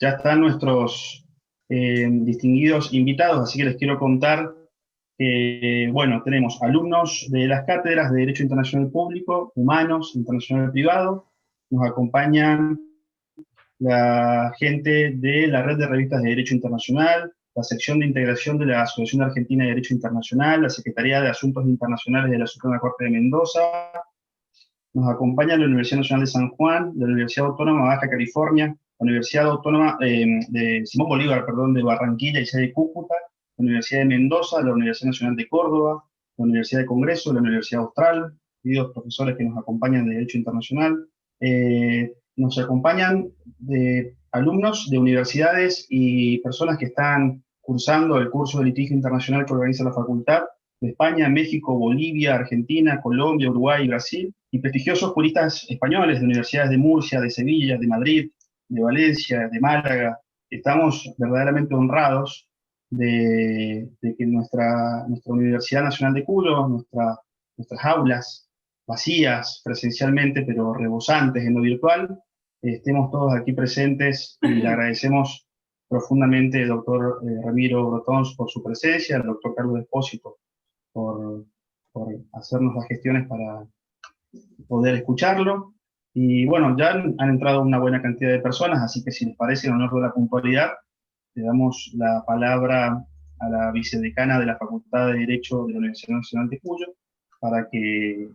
ya están nuestros distinguidos invitados, así que les quiero contar que, bueno, tenemos alumnos de las cátedras de Derecho Internacional Público, Humanos, Internacional Privado, nos acompañan la gente de la Red de Revistas de Derecho Internacional, la sección de integración de la Asociación Argentina de Derecho Internacional, la Secretaría de Asuntos Internacionales de la Suprema Corte de Mendoza, nos acompaña la Universidad Nacional de San Juan, la Universidad Autónoma de Baja California, la Universidad Autónoma de Simón Bolívar, perdón, de Barranquilla y sede de Cúcuta, la Universidad de Mendoza, la Universidad Nacional de Córdoba, la Universidad de Congreso, la Universidad Austral, queridos profesores que nos acompañan de Derecho Internacional. Nos acompañan alumnos de universidades y personas que están cursando el curso de litigio internacional que organiza la facultad, de España, México, Bolivia, Argentina, Colombia, Uruguay y Brasil, y prestigiosos juristas españoles de universidades de Murcia, de Sevilla, de Madrid, de Valencia, de Málaga. Estamos verdaderamente honrados de que nuestra Universidad Nacional de Cuyo, nuestras aulas vacías presencialmente, pero rebosantes en lo virtual, estemos todos aquí presentes y le agradecemos profundamente al doctor Ramiro Brotons por su presencia, al doctor Carlos Espósito por hacernos las gestiones para poder escucharlo. Y bueno, ya han entrado una buena cantidad de personas, así que si les parece, en honor de la puntualidad, le damos la palabra a la vicedecana de la Facultad de Derecho de la Universidad Nacional de Cuyo para que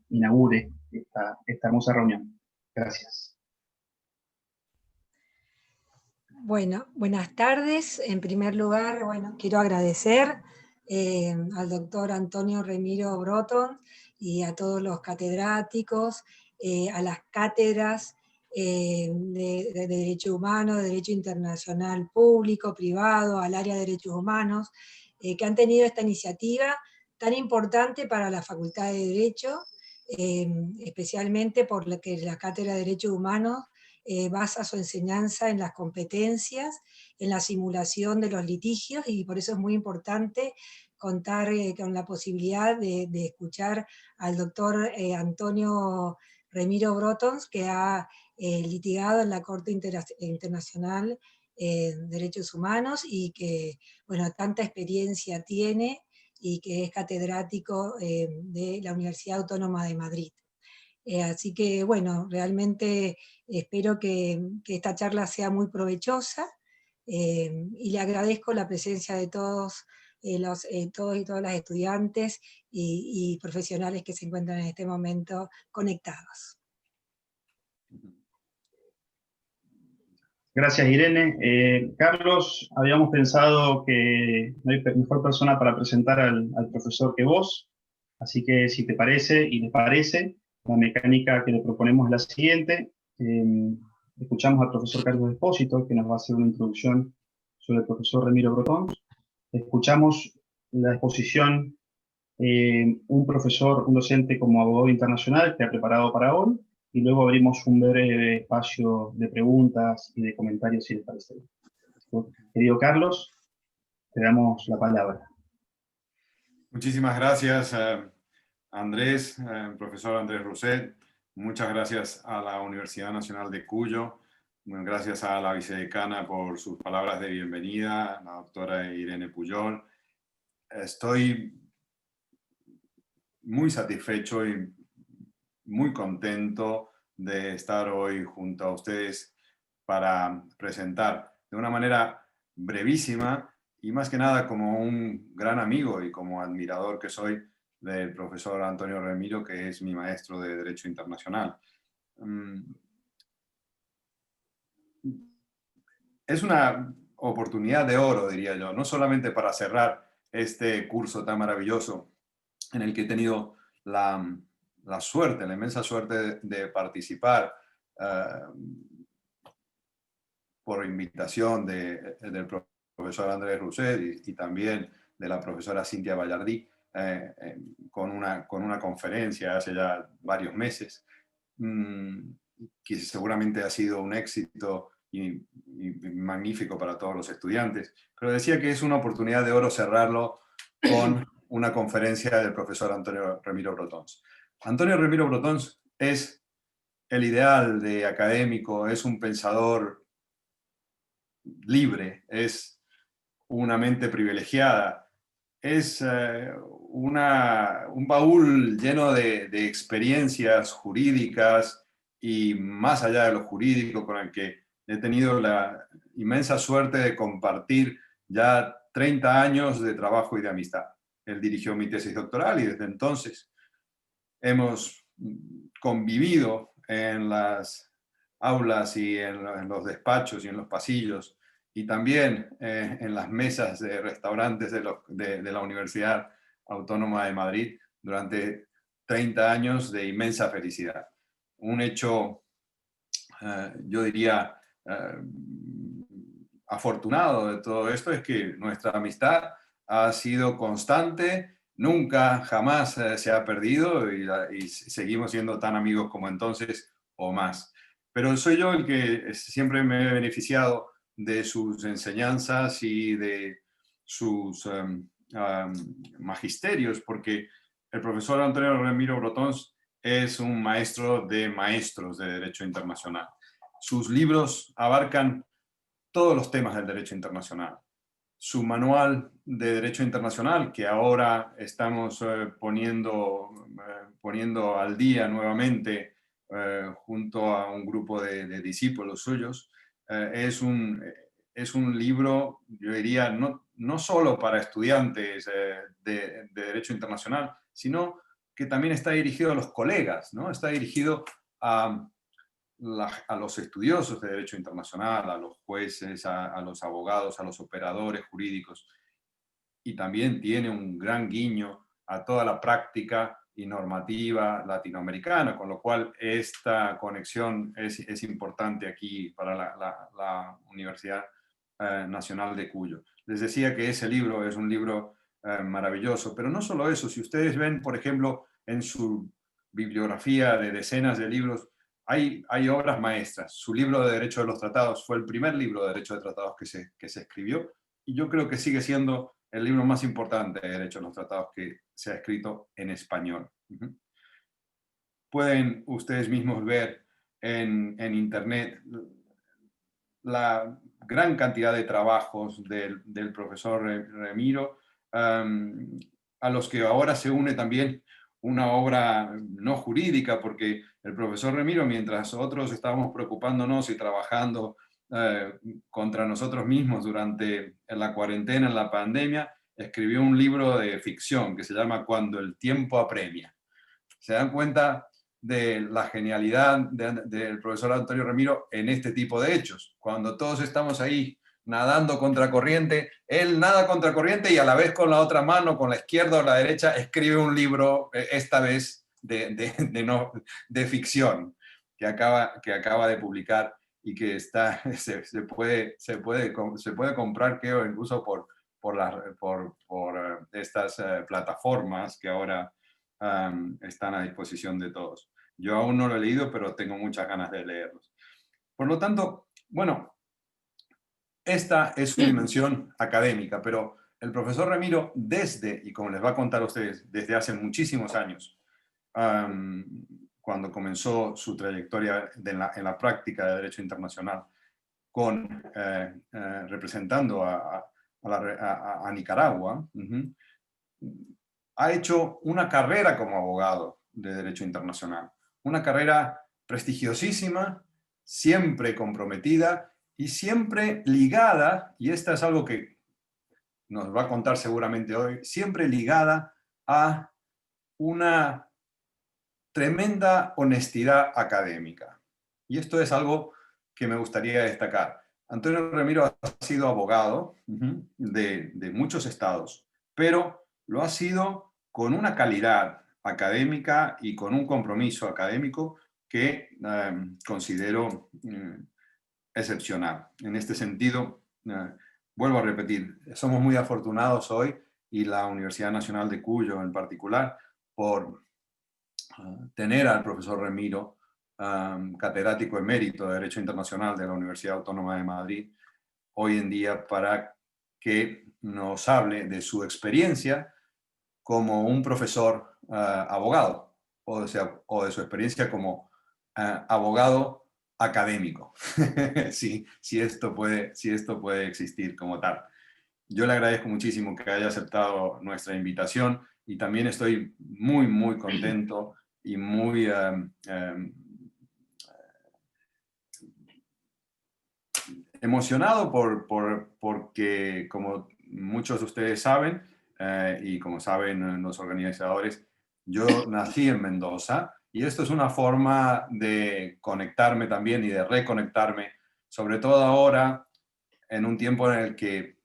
inaugure esta hermosa reunión. Gracias. Bueno, buenas tardes. En primer lugar, bueno, quiero agradecer al doctor Antonio Remiro Brotons y a todos los catedráticos, a las cátedras de Derecho Humano, de Derecho Internacional Público, Privado, al área de Derechos Humanos, que han tenido esta iniciativa tan importante para la Facultad de Derecho, especialmente porque la Cátedra de Derechos Humanos basa su enseñanza en las competencias, en la simulación de los litigios, y por eso es muy importante contar con la posibilidad de escuchar al doctor Antonio Remiro Brotons, que ha litigado en la Corte Internacional de Derechos Humanos y que, bueno, tanta experiencia tiene y que es catedrático de la Universidad Autónoma de Madrid. Así que, bueno, realmente espero que esta charla sea muy provechosa y le agradezco la presencia de todos, todos y todas las estudiantes y profesionales que se encuentran en este momento conectados. Gracias, Irene. Carlos, habíamos pensado que no hay mejor persona para presentar al profesor que vos, así que si te parece y les parece, la mecánica que le proponemos es la siguiente. Escuchamos al profesor Carlos Espósito, que nos va a hacer una introducción sobre el profesor Remiro Brotons. Escuchamos la exposición un profesor, un docente como abogado internacional que ha preparado para hoy, y luego abrimos un breve espacio de preguntas y de comentarios, si les parece. Querido Carlos, te damos la palabra. Muchísimas gracias, Andrés, profesor Andrés Rousset. Muchas gracias a la Universidad Nacional de Cuyo. Gracias a la vicedecana por sus palabras de bienvenida, la doctora Irene Pujol. Estoy muy satisfecho y muy contento de estar hoy junto a ustedes para presentar de una manera brevísima y más que nada como un gran amigo y como admirador que soy del profesor Antonio Remiro, que es mi maestro de Derecho Internacional. Es una oportunidad de oro, diría yo, no solamente para cerrar este curso tan maravilloso en el que he tenido la suerte, la inmensa suerte de participar por invitación del profesor Andrés Rousset y también de la profesora Cintia Ballardí con una conferencia hace ya varios meses, que seguramente ha sido un éxito y magnífico para todos los estudiantes. Pero decía que es una oportunidad de oro cerrarlo con una conferencia del profesor Antonio Remiro Brotons. Antonio Remiro Brotons es el ideal de académico, es un pensador libre, es una mente privilegiada, es un baúl lleno de experiencias jurídicas y más allá de lo jurídico, con el que he tenido la inmensa suerte de compartir ya 30 años de trabajo y de amistad. Él dirigió mi tesis doctoral y desde entonces hemos convivido en las aulas y en los despachos y en los pasillos y también en las mesas de restaurantes de la Universidad Autónoma de Madrid durante 30 años de inmensa felicidad. Un hecho, yo diría, afortunado de todo esto es que nuestra amistad ha sido constante, nunca, jamás se ha perdido y seguimos siendo tan amigos como entonces o más. Pero soy yo el que siempre me he beneficiado de sus enseñanzas y de sus magisterios, porque el profesor Antonio Remiro Brotons es un maestro de maestros de Derecho Internacional. Sus libros abarcan todos los temas del derecho internacional. Su manual de derecho internacional, que ahora estamos poniendo al día nuevamente junto a un grupo de discípulos suyos, es un libro, yo diría, no solo para estudiantes de derecho internacional, sino que también está dirigido a los colegas, ¿no? Está dirigido a los estudiosos de derecho internacional, a los jueces, a los abogados, a los operadores jurídicos, y también tiene un gran guiño a toda la práctica y normativa latinoamericana, con lo cual esta conexión es importante aquí para la Universidad Nacional de Cuyo. Les decía que ese libro es un libro maravilloso, pero no solo eso, si ustedes ven, por ejemplo, en su bibliografía de decenas de libros, hay obras maestras. Su libro de Derecho de los Tratados fue el primer libro de Derecho de Tratados que se escribió, y yo creo que sigue siendo el libro más importante de Derecho de los Tratados que se ha escrito en español. Pueden ustedes mismos ver en Internet la gran cantidad de trabajos del profesor Remiro, a los que ahora se une también una obra no jurídica, porque el profesor Remiro, mientras otros estábamos preocupándonos y trabajando contra nosotros mismos durante la cuarentena, en la pandemia, escribió un libro de ficción que se llama Cuando el tiempo apremia. ¿Se dan cuenta de la genialidad del profesor Antonio Remiro en este tipo de hechos? Cuando todos estamos ahí nadando contracorriente, él nada contracorriente y a la vez con la otra mano, con la izquierda o la derecha, escribe un libro, esta vez de ficción, que acaba de publicar y que se puede comprar, creo, incluso por estas plataformas que ahora están a disposición de todos. Yo aún no lo he leído, pero tengo muchas ganas de leerlos. Por lo tanto, bueno, esta es una dimensión académica, pero el profesor Remiro, y como les va a contar a ustedes, desde hace muchísimos años, cuando comenzó su trayectoria en la práctica de Derecho Internacional, representando a Nicaragua, ha hecho una carrera como abogado de Derecho Internacional, una carrera prestigiosísima, siempre comprometida y siempre ligada, y esta es algo que nos va a contar seguramente hoy, siempre ligada a una tremenda honestidad académica. Y esto es algo que me gustaría destacar. Antonio Remiro ha sido abogado de muchos estados, pero lo ha sido con una calidad académica y con un compromiso académico que considero excepcional. En este sentido, vuelvo a repetir, somos muy afortunados hoy, y la Universidad Nacional de Cuyo en particular, por tener al profesor Remiro, catedrático emérito de Derecho Internacional de la Universidad Autónoma de Madrid, hoy en día, para que nos hable de su experiencia como un profesor abogado, o de su experiencia como abogado académico, si esto puede existir como tal. Yo le agradezco muchísimo que haya aceptado nuestra invitación y también estoy muy, muy contento y muy emocionado porque, como muchos de ustedes saben, y como saben los organizadores, yo nací en Mendoza y esto es una forma de conectarme también y de reconectarme, sobre todo ahora, en un tiempo en el que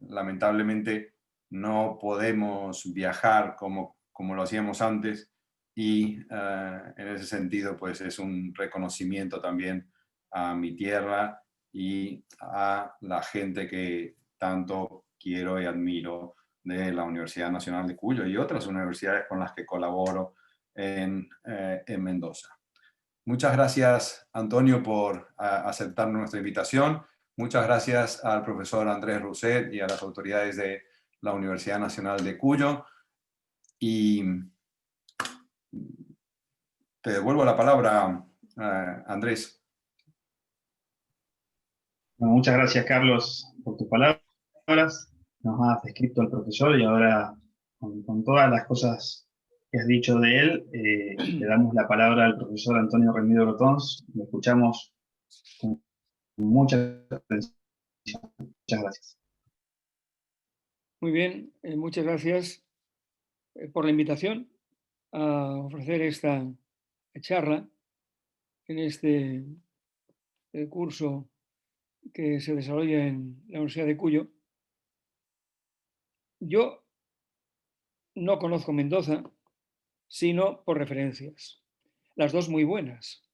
lamentablemente no podemos viajar como lo hacíamos antes y en ese sentido pues es un reconocimiento también a mi tierra y a la gente que tanto quiero y admiro de la Universidad Nacional de Cuyo y otras universidades con las que colaboro en Mendoza. Muchas gracias, Antonio, por aceptar nuestra invitación. Muchas gracias al profesor Andrés Rousset y a las autoridades de la Universidad Nacional de Cuyo. Y te devuelvo la palabra, Andrés. Bueno, muchas gracias, Carlos, por tus palabras. Nos has descrito al profesor y ahora, con todas las cosas que has dicho de él, le damos la palabra al profesor Antonio Remedios Grotons. Lo escuchamos con mucha atención. Muchas gracias. Muy bien, muchas gracias por la invitación a ofrecer esta charla en este curso que se desarrolla en la Universidad de Cuyo. Yo no conozco Mendoza, sino por referencias, las dos muy buenas.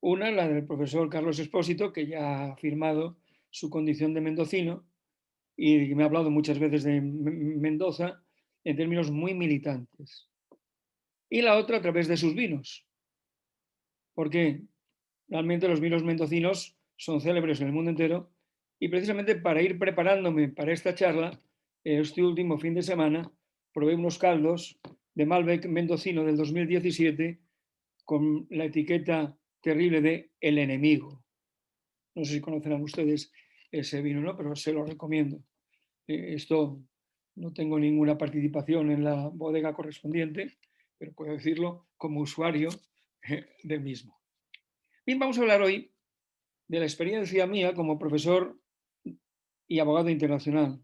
Una, la del profesor Carlos Espósito, que ya ha afirmado su condición de mendocino y me ha hablado muchas veces de Mendoza en términos muy militantes. Y la otra a través de sus vinos, porque realmente los vinos mendocinos son célebres en el mundo entero y precisamente para ir preparándome para esta charla, este último fin de semana probé unos caldos de Malbec mendocino del 2017 con la etiqueta terrible de El Enemigo. No sé si conocerán ustedes ese vino, ¿no? Pero se lo recomiendo. Esto no tengo ninguna participación en la bodega correspondiente, pero puedo decirlo como usuario del mismo. Bien, vamos a hablar hoy de la experiencia mía como profesor y abogado internacional.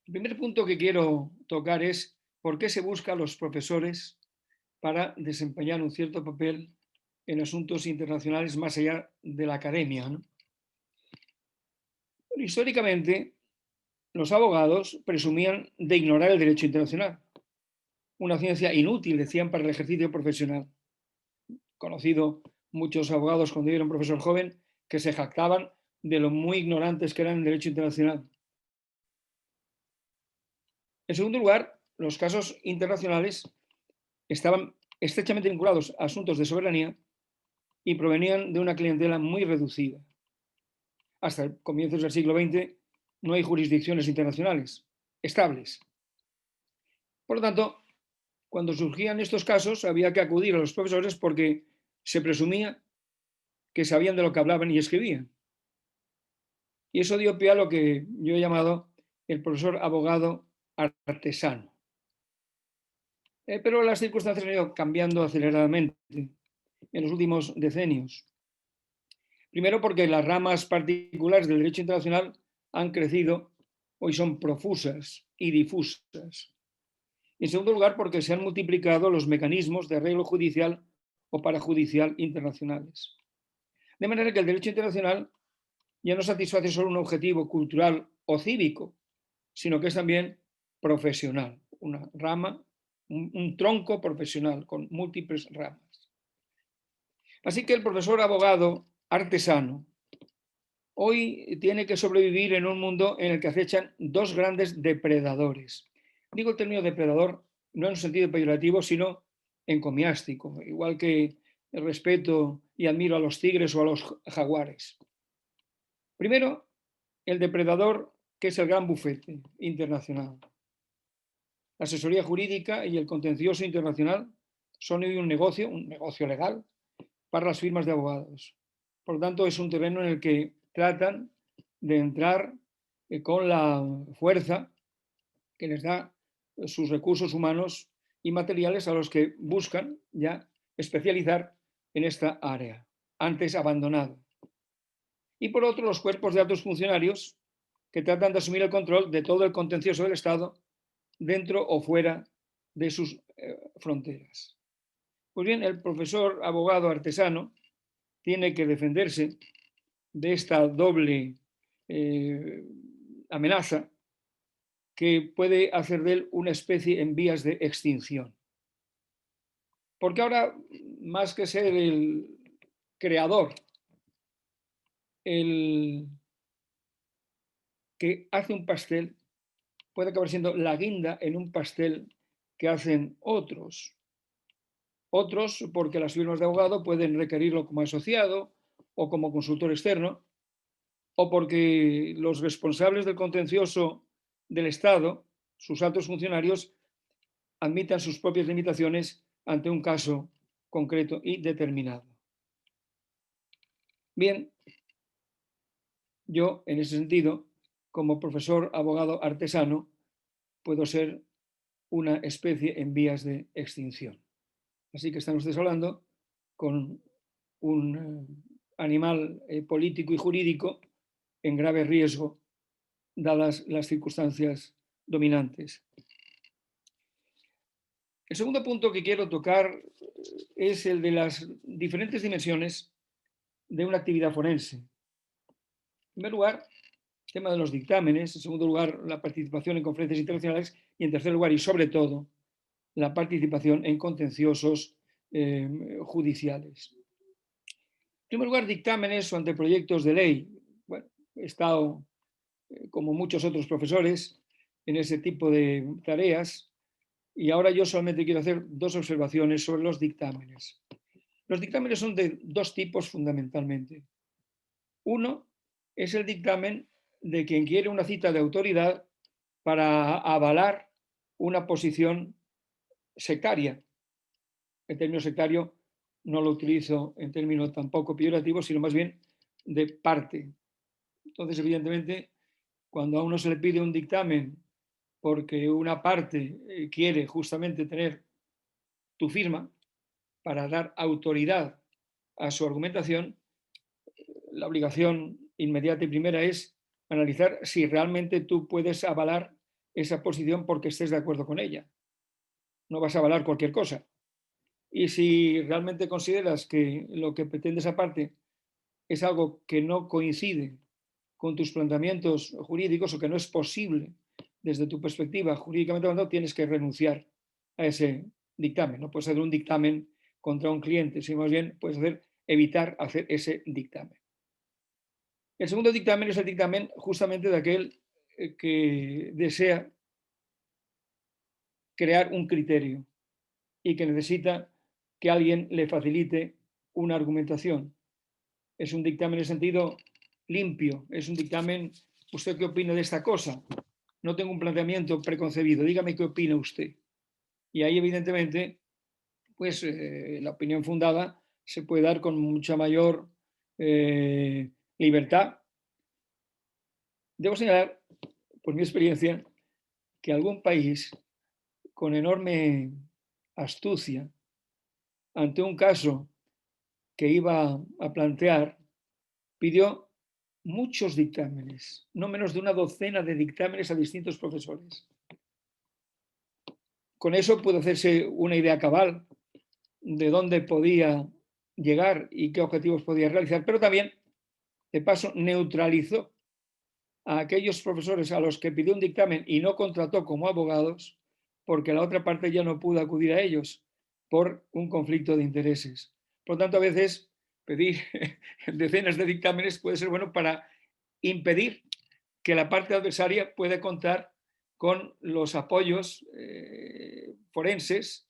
El primer punto que quiero tocar es por qué se busca a los profesores para desempeñar un cierto papel en asuntos internacionales más allá de la academia, ¿no? Históricamente, los abogados presumían de ignorar el derecho internacional, una ciencia inútil, decían, para el ejercicio profesional. Conocido muchos abogados cuando yo era un profesor joven que se jactaban de lo muy ignorantes que eran en derecho internacional. En segundo lugar, los casos internacionales estaban estrechamente vinculados a asuntos de soberanía y provenían de una clientela muy reducida. Hasta comienzos del siglo XX no hay jurisdicciones internacionales estables. Por lo tanto, cuando surgían estos casos había que acudir a los profesores porque se presumía que sabían de lo que hablaban y escribían. Y eso dio pie a lo que yo he llamado el profesor abogado artesano. Pero las circunstancias han ido cambiando aceleradamente en los últimos decenios. Primero porque las ramas particulares del derecho internacional han crecido, hoy son profusas y difusas. Y en segundo lugar porque se han multiplicado los mecanismos de arreglo judicial o parajudicial internacionales. De manera que el derecho internacional ya no satisface solo un objetivo cultural o cívico, sino que es también profesional, una rama, un tronco profesional con múltiples ramas. Así que el profesor abogado artesano hoy tiene que sobrevivir en un mundo en el que acechan dos grandes depredadores. Digo el término depredador no en un sentido peyorativo, sino encomiástico, igual que respeto y admiro a los tigres o a los jaguares. Primero, el depredador, que es el gran bufete internacional. La asesoría jurídica y el contencioso internacional son hoy un negocio legal, para las firmas de abogados. Por lo tanto, es un terreno en el que tratan de entrar con la fuerza que les da sus recursos humanos y materiales a los que buscan ya especializar en esta área, antes abandonada. Y por otro, los cuerpos de altos funcionarios que tratan de asumir el control de todo el contencioso del Estado dentro o fuera de sus fronteras. Pues bien, el profesor abogado artesano tiene que defenderse de esta doble amenaza que puede hacer de él una especie en vías de extinción. Porque ahora, más que ser el creador, el que hace un pastel, puede acabar siendo la guinda en un pastel que hacen otros. Otros porque las firmas de abogado pueden requerirlo como asociado o como consultor externo, o porque los responsables del contencioso del Estado, sus altos funcionarios, admitan sus propias limitaciones ante un caso concreto y determinado. Bien, yo en ese sentido, como profesor abogado artesano, puedo ser una especie en vías de extinción. Así que están ustedes hablando con un animal político y jurídico en grave riesgo, dadas las circunstancias dominantes. El segundo punto que quiero tocar es el de las diferentes dimensiones de una actividad forense. En primer lugar, el tema de los dictámenes. En segundo lugar, la participación en conferencias internacionales. Y en tercer lugar, y sobre todo, la participación en contenciosos judiciales. En primer lugar, dictámenes o anteproyectos de ley. Bueno, he estado, como muchos otros profesores, en ese tipo de tareas. Y ahora yo solamente quiero hacer dos observaciones sobre los dictámenes. Los dictámenes son de dos tipos fundamentalmente. Uno es el dictamen de quien quiere una cita de autoridad para avalar una posición sectaria. El término sectario no lo utilizo en términos tampoco peyorativos, sino más bien de parte. Entonces, evidentemente, cuando a uno se le pide un dictamen porque una parte quiere justamente tener tu firma para dar autoridad a su argumentación, la obligación inmediata y primera es analizar si realmente tú puedes avalar esa posición porque estés de acuerdo con ella. No vas a avalar cualquier cosa. Y si realmente consideras que lo que pretende esa parte es algo que no coincide con tus planteamientos jurídicos o que no es posible desde tu perspectiva jurídicamente hablando, tienes que renunciar a ese dictamen. No puedes hacer un dictamen contra un cliente, sino más bien puedes evitar hacer ese dictamen. El segundo dictamen es el dictamen justamente de aquel que desea crear un criterio y que necesita que alguien le facilite una argumentación. Es un dictamen en el sentido limpio, es un dictamen, ¿usted qué opina de esta cosa? No tengo un planteamiento preconcebido, dígame qué opina usted. Y ahí evidentemente, pues la opinión fundada se puede dar con mucha mayor libertad. Debo señalar, por mi experiencia, que algún país con enorme astucia, ante un caso que iba a plantear, pidió muchos dictámenes, no menos de una docena de dictámenes a distintos profesores. Con eso puede hacerse una idea cabal de dónde podía llegar y qué objetivos podía realizar, pero también, de paso, neutralizó a aquellos profesores a los que pidió un dictamen y no contrató como abogados, porque la otra parte ya no pudo acudir a ellos por un conflicto de intereses. Por lo tanto, a veces pedir decenas de dictámenes puede ser bueno para impedir que la parte adversaria pueda contar con los apoyos forenses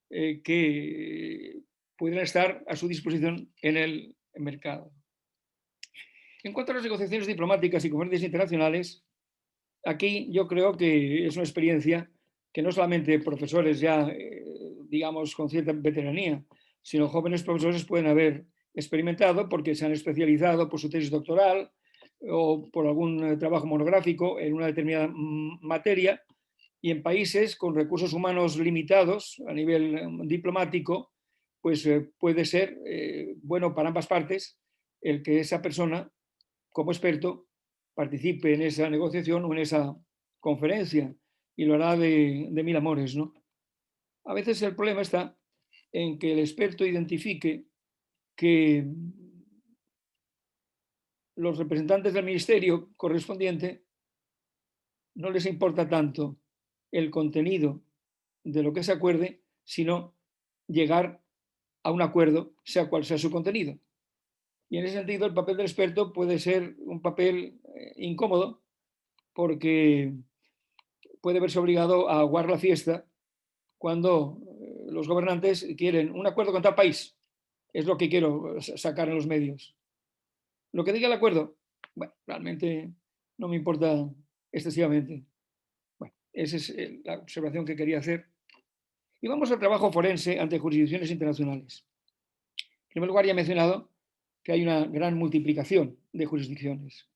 que pudieran estar a su disposición en el mercado. En cuanto a las negociaciones diplomáticas y conferencias internacionales, aquí yo creo que es una experiencia que no solamente profesores ya, digamos, con cierta veteranía, sino jóvenes profesores pueden haber experimentado porque se han especializado por su tesis doctoral o por algún trabajo monográfico en una determinada materia, y en países con recursos humanos limitados a nivel diplomático, pues puede ser bueno para ambas partes el que esa persona, como experto, participe en esa negociación o en esa conferencia, y lo hará de mil amores, ¿no? A veces el problema está en que el experto identifique que los representantes del ministerio correspondiente no les importa tanto el contenido de lo que se acuerde, sino llegar a un acuerdo, sea cual sea su contenido. Y en ese sentido, el papel del experto puede ser un papel incómodo, porque puede verse obligado a aguar la fiesta cuando los gobernantes quieren un acuerdo con tal país. Es lo que quiero sacar en los medios. Lo que diga el acuerdo, bueno, realmente no me importa excesivamente. Bueno, esa es la observación que quería hacer. Y vamos al trabajo forense ante jurisdicciones internacionales. En primer lugar, ya he mencionado que hay una gran multiplicación de jurisdicciones.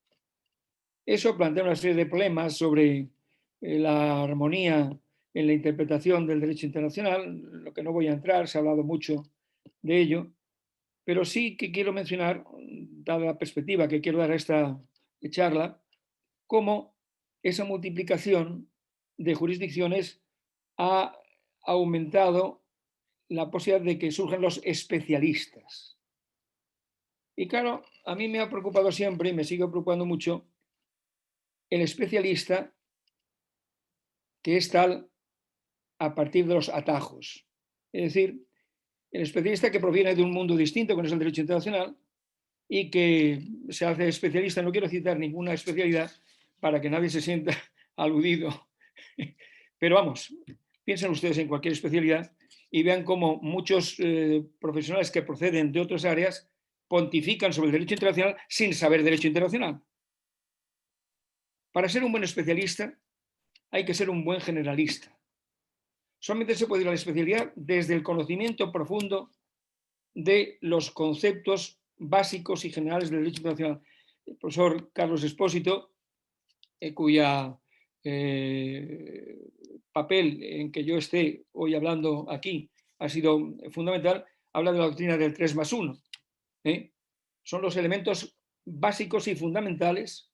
Eso plantea una serie de problemas sobre la armonía en la interpretación del derecho internacional, lo que no voy a entrar, se ha hablado mucho de ello, pero sí que quiero mencionar, dada la perspectiva que quiero dar a esta charla, cómo esa multiplicación de jurisdicciones ha aumentado la posibilidad de que surjan los especialistas. Y claro, a mí me ha preocupado siempre y me sigue preocupando mucho el especialista que es tal a partir de los atajos. Es decir, el especialista que proviene de un mundo distinto, como es el derecho internacional, y que se hace especialista. No quiero citar ninguna especialidad para que nadie se sienta aludido. Pero vamos, piensen ustedes en cualquier especialidad y vean cómo muchos profesionales que proceden de otras áreas pontifican sobre el derecho internacional sin saber derecho internacional. Para ser un buen especialista hay que ser un buen generalista. Solamente se puede ir a la especialidad desde el conocimiento profundo de los conceptos básicos y generales del derecho internacional. El profesor Carlos Espósito, cuya papel en que yo esté hoy hablando aquí ha sido fundamental, habla de la doctrina del 3+1. Son los elementos básicos y fundamentales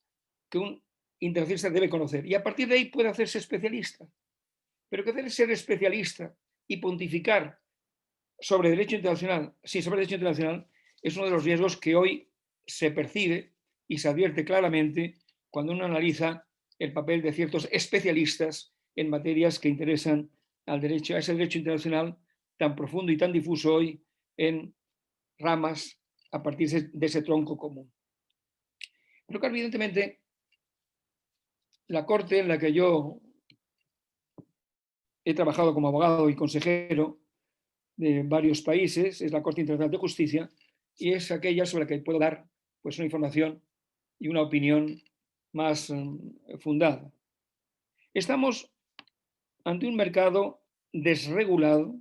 que un internacionalista debe conocer. Y a partir de ahí puede hacerse especialista. Pero que debe ser especialista y pontificar sobre derecho internacional, sin saber derecho internacional, es uno de los riesgos que hoy se percibe y se advierte claramente cuando uno analiza el papel de ciertos especialistas en materias que interesan al derecho, a ese derecho internacional tan profundo y tan difuso hoy en ramas a partir de ese tronco común. Pero que evidentemente la corte en la que yo he trabajado como abogado y consejero de varios países es la Corte Internacional de Justicia, y es aquella sobre la que puedo dar pues una información y una opinión más fundada. Estamos ante un mercado desregulado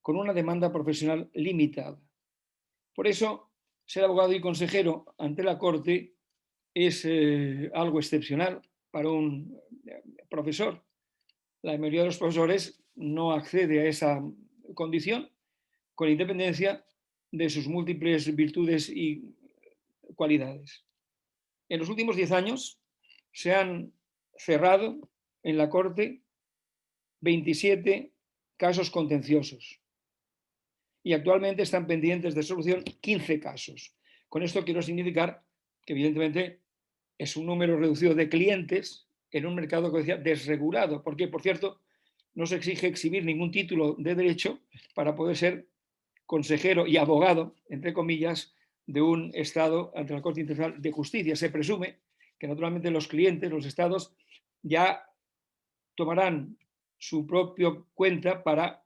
con una demanda profesional limitada. Por eso, ser abogado y consejero ante la Corte es algo excepcional para un profesor. La mayoría de los profesores no accede a esa condición, con independencia de sus múltiples virtudes y cualidades. En los últimos 10 años se han cerrado en la Corte 27 casos contenciosos y actualmente están pendientes de solución 15 casos. Con esto quiero significar que evidentemente es un número reducido de clientes en un mercado, como decía, desregulado, porque, por cierto, no se exige exhibir ningún título de derecho para poder ser consejero y abogado, entre comillas, de un Estado ante la Corte Internacional de Justicia. Se presume que naturalmente los clientes, los Estados, ya tomarán su propia cuenta para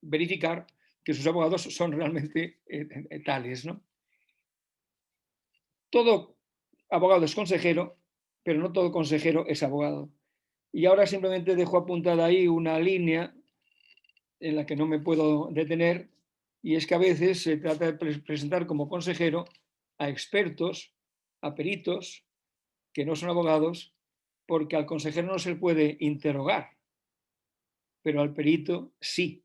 verificar que sus abogados son realmente tales, ¿no? Todo abogado es consejero, pero no todo consejero es abogado. Y ahora simplemente dejo apuntada ahí una línea en la que no me puedo detener, y es que a veces se trata de presentar como consejero a expertos, a peritos, que no son abogados, porque al consejero no se le puede interrogar, pero al perito sí.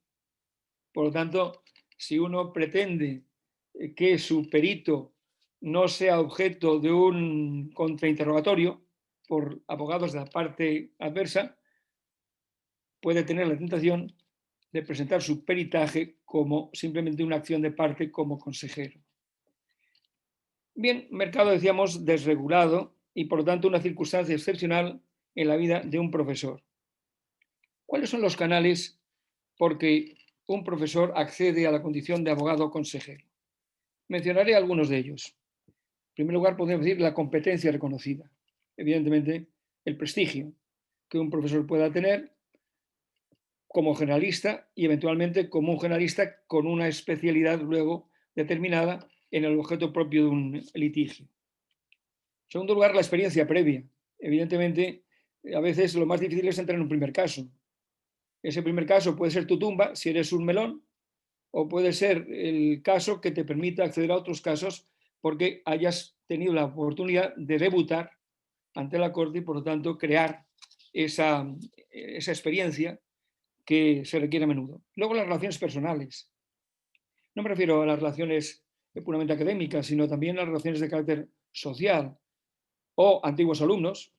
Por lo tanto, si uno pretende que su perito no sea objeto de un contrainterrogatorio por abogados de la parte adversa, puede tener la tentación de presentar su peritaje como simplemente una acción de parte como consejero. Bien, mercado, decíamos, desregulado y por lo tanto una circunstancia excepcional en la vida de un profesor. ¿Cuáles son los canales por que un profesor accede a la condición de abogado consejero? Mencionaré algunos de ellos. En primer lugar, podemos decir la competencia reconocida. Evidentemente, el prestigio que un profesor pueda tener como generalista y eventualmente como un generalista con una especialidad luego determinada en el objeto propio de un litigio. En segundo lugar, la experiencia previa. Evidentemente, a veces lo más difícil es entrar en un primer caso. Ese primer caso puede ser tu tumba si eres un melón, o puede ser el caso que te permita acceder a otros casos porque hayas tenido la oportunidad de debutar ante la corte y por lo tanto crear esa experiencia que se requiere a menudo. Luego las relaciones personales. No me refiero a las relaciones puramente académicas, sino también a las relaciones de carácter social o antiguos alumnos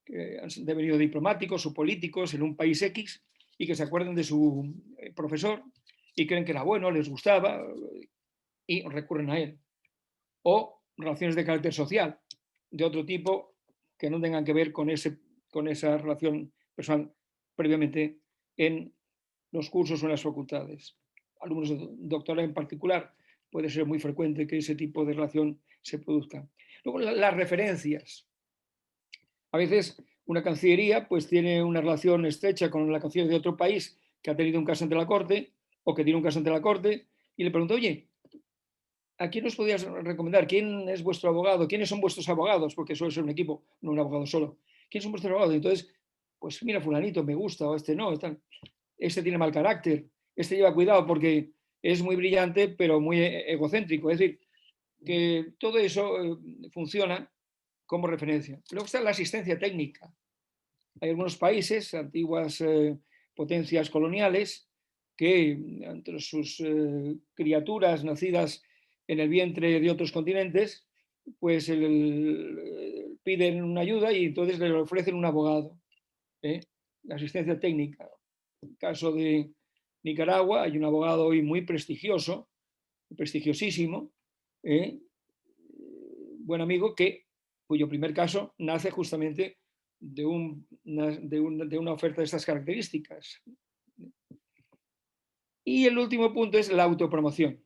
que han devenido diplomáticos o políticos en un país X y que se acuerdan de su profesor y creen que era bueno, les gustaba y recurren a él. O relaciones de carácter social, de otro tipo que no tengan que ver con esa relación personal previamente en los cursos o en las facultades. Alumnos de doctorado en particular, puede ser muy frecuente que ese tipo de relación se produzca. Luego, las referencias. A veces una cancillería pues tiene una relación estrecha con la cancillería de otro país que ha tenido un caso ante la corte o que tiene un caso ante la corte y le pregunta, oye, ¿a quién os podrías recomendar? ¿Quién es vuestro abogado? ¿Quiénes son vuestros abogados? Porque suele ser un equipo, no un abogado solo. ¿Quiénes son vuestros abogados? Entonces, pues mira, fulanito me gusta o este no, este tiene mal carácter, este lleva cuidado porque es muy brillante pero muy egocéntrico. Es decir, que todo eso funciona como referencia. Luego está la asistencia técnica. Hay algunos países, antiguas potencias coloniales, que entre sus criaturas nacidas en el vientre de otros continentes, pues piden una ayuda y entonces le ofrecen un abogado. La asistencia técnica. En el caso de Nicaragua hay un abogado hoy muy prestigioso, prestigiosísimo, buen amigo, cuyo primer caso nace justamente de una oferta de estas características. Y el último punto es la autopromoción.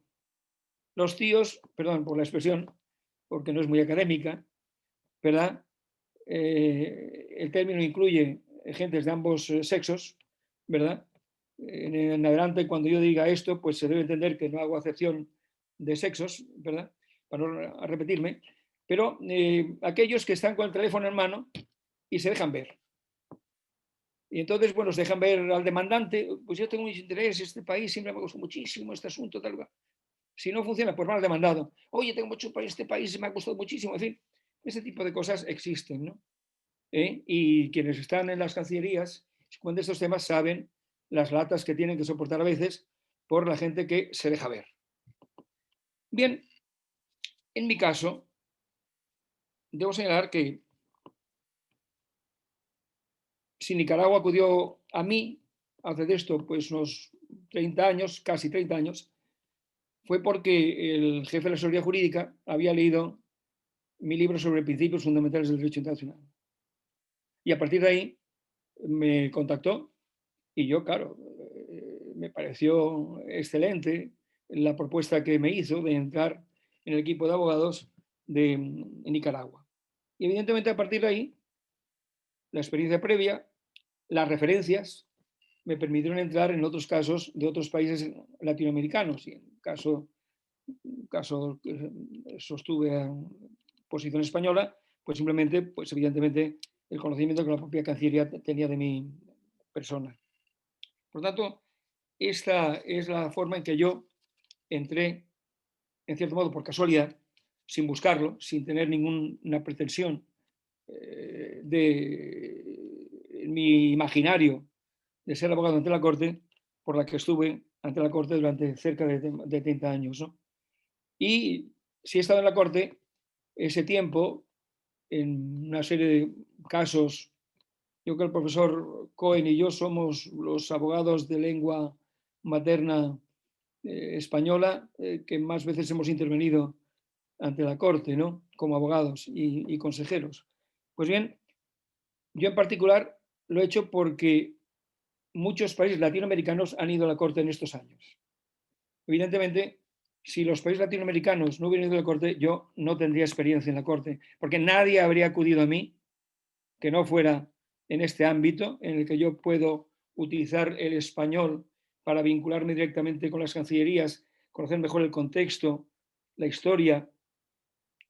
Los tíos, perdón por la expresión, porque no es muy académica, ¿verdad? El término incluye gentes de ambos sexos, ¿verdad? En adelante, cuando yo diga esto, pues se debe entender que no hago acepción de sexos, ¿verdad? Para no repetirme, pero aquellos que están con el teléfono en mano y se dejan ver. Y entonces, bueno, se dejan ver al demandante, pues yo tengo mucho interés, este país siempre me gustó muchísimo este asunto, tal cual. Si no funciona, pues mal demandado. Oye, tengo mucho para este país, me ha gustado muchísimo. En fin, ese tipo de cosas existen, ¿no? Y quienes están en las cancillerías, cuando estos temas saben las latas que tienen que soportar a veces por la gente que se deja ver. Bien, en mi caso, debo señalar que si Nicaragua acudió a mí hace de esto pues unos 30 años, casi 30 años, fue porque el jefe de la asesoría jurídica había leído mi libro sobre principios fundamentales del derecho internacional. Y a partir de ahí me contactó y yo, claro, me pareció excelente la propuesta que me hizo de entrar en el equipo de abogados de Nicaragua. Y evidentemente a partir de ahí, la experiencia previa, las referencias, me permitieron entrar en otros casos de otros países latinoamericanos. Y en caso que sostuve en posición española, pues simplemente, pues evidentemente, el conocimiento que la propia Cancillería tenía de mi persona. Por lo tanto, esta es la forma en que yo entré, en cierto modo, por casualidad, sin buscarlo, sin tener ninguna pretensión en mi imaginario de ser abogado ante la Corte, por la que estuve ante la Corte durante cerca de 30 años, ¿no? Y si he estado en la Corte ese tiempo, en una serie de casos, yo creo que el profesor Cohen y yo somos los abogados de lengua materna española que más veces hemos intervenido ante la Corte, ¿no? Como abogados y consejeros. Pues bien, yo en particular lo he hecho porque muchos países latinoamericanos han ido a la Corte en estos años. Evidentemente, si los países latinoamericanos no hubieran ido a la Corte, yo no tendría experiencia en la Corte, porque nadie habría acudido a mí que no fuera en este ámbito en el que yo puedo utilizar el español para vincularme directamente con las cancillerías, conocer mejor el contexto, la historia,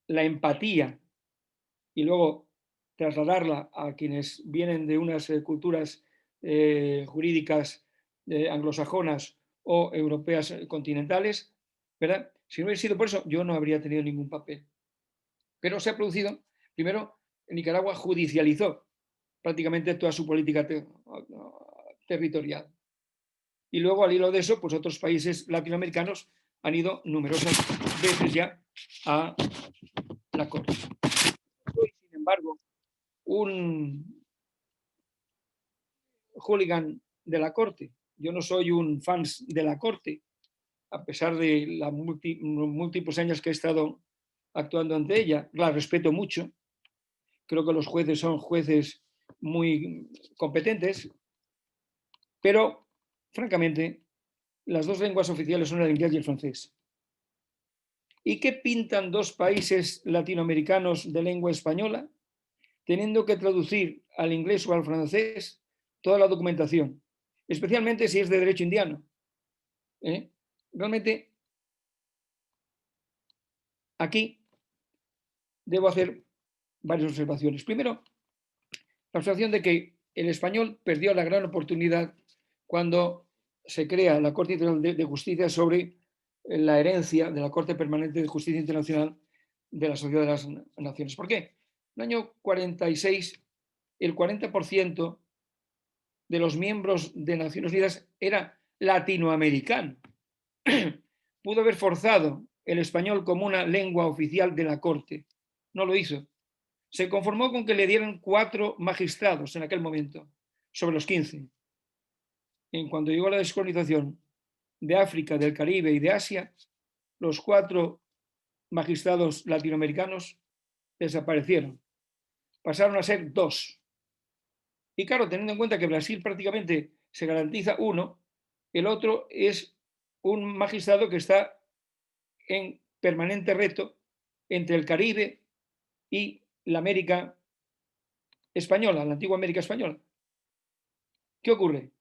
la empatía y luego trasladarla a quienes vienen de unas culturas jurídicas anglosajonas o europeas continentales, ¿verdad? Si no hubiera sido por eso, yo no habría tenido ningún papel. Pero se ha producido, primero, Nicaragua judicializó prácticamente toda su política territorial. Y luego, al hilo de eso, pues otros países latinoamericanos han ido numerosas veces ya a la Corte. Soy, sin embargo, un hooligan de la Corte. Yo no soy un fan de la Corte, a pesar de los múltiples años que he estado actuando ante ella. La respeto mucho. Creo que los jueces son jueces muy competentes, pero, francamente, las dos lenguas oficiales son el inglés y el francés. ¿Y qué pintan dos países latinoamericanos de lengua española teniendo que traducir al inglés o al francés toda la documentación, especialmente si es de derecho indiano? Realmente, aquí debo hacer varias observaciones. Primero, la observación de que el español perdió la gran oportunidad cuando se crea la Corte Internacional de Justicia sobre la herencia de la Corte Permanente de Justicia Internacional de la Sociedad de las Naciones. ¿Por qué? En el año 46, el 40% de los miembros de Naciones Unidas era latinoamericano. Pudo haber forzado el español como una lengua oficial de la Corte. No lo hizo. Se conformó con que le dieran 4 magistrados en aquel momento, sobre los 15. En cuanto llegó la descolonización de África, del Caribe y de Asia, los 4 magistrados latinoamericanos desaparecieron. Pasaron a ser 2. Y claro, teniendo en cuenta que Brasil prácticamente se garantiza 1, el otro es un magistrado que está en permanente reto entre el Caribe y la América española, la antigua América española. ¿Qué ocurre?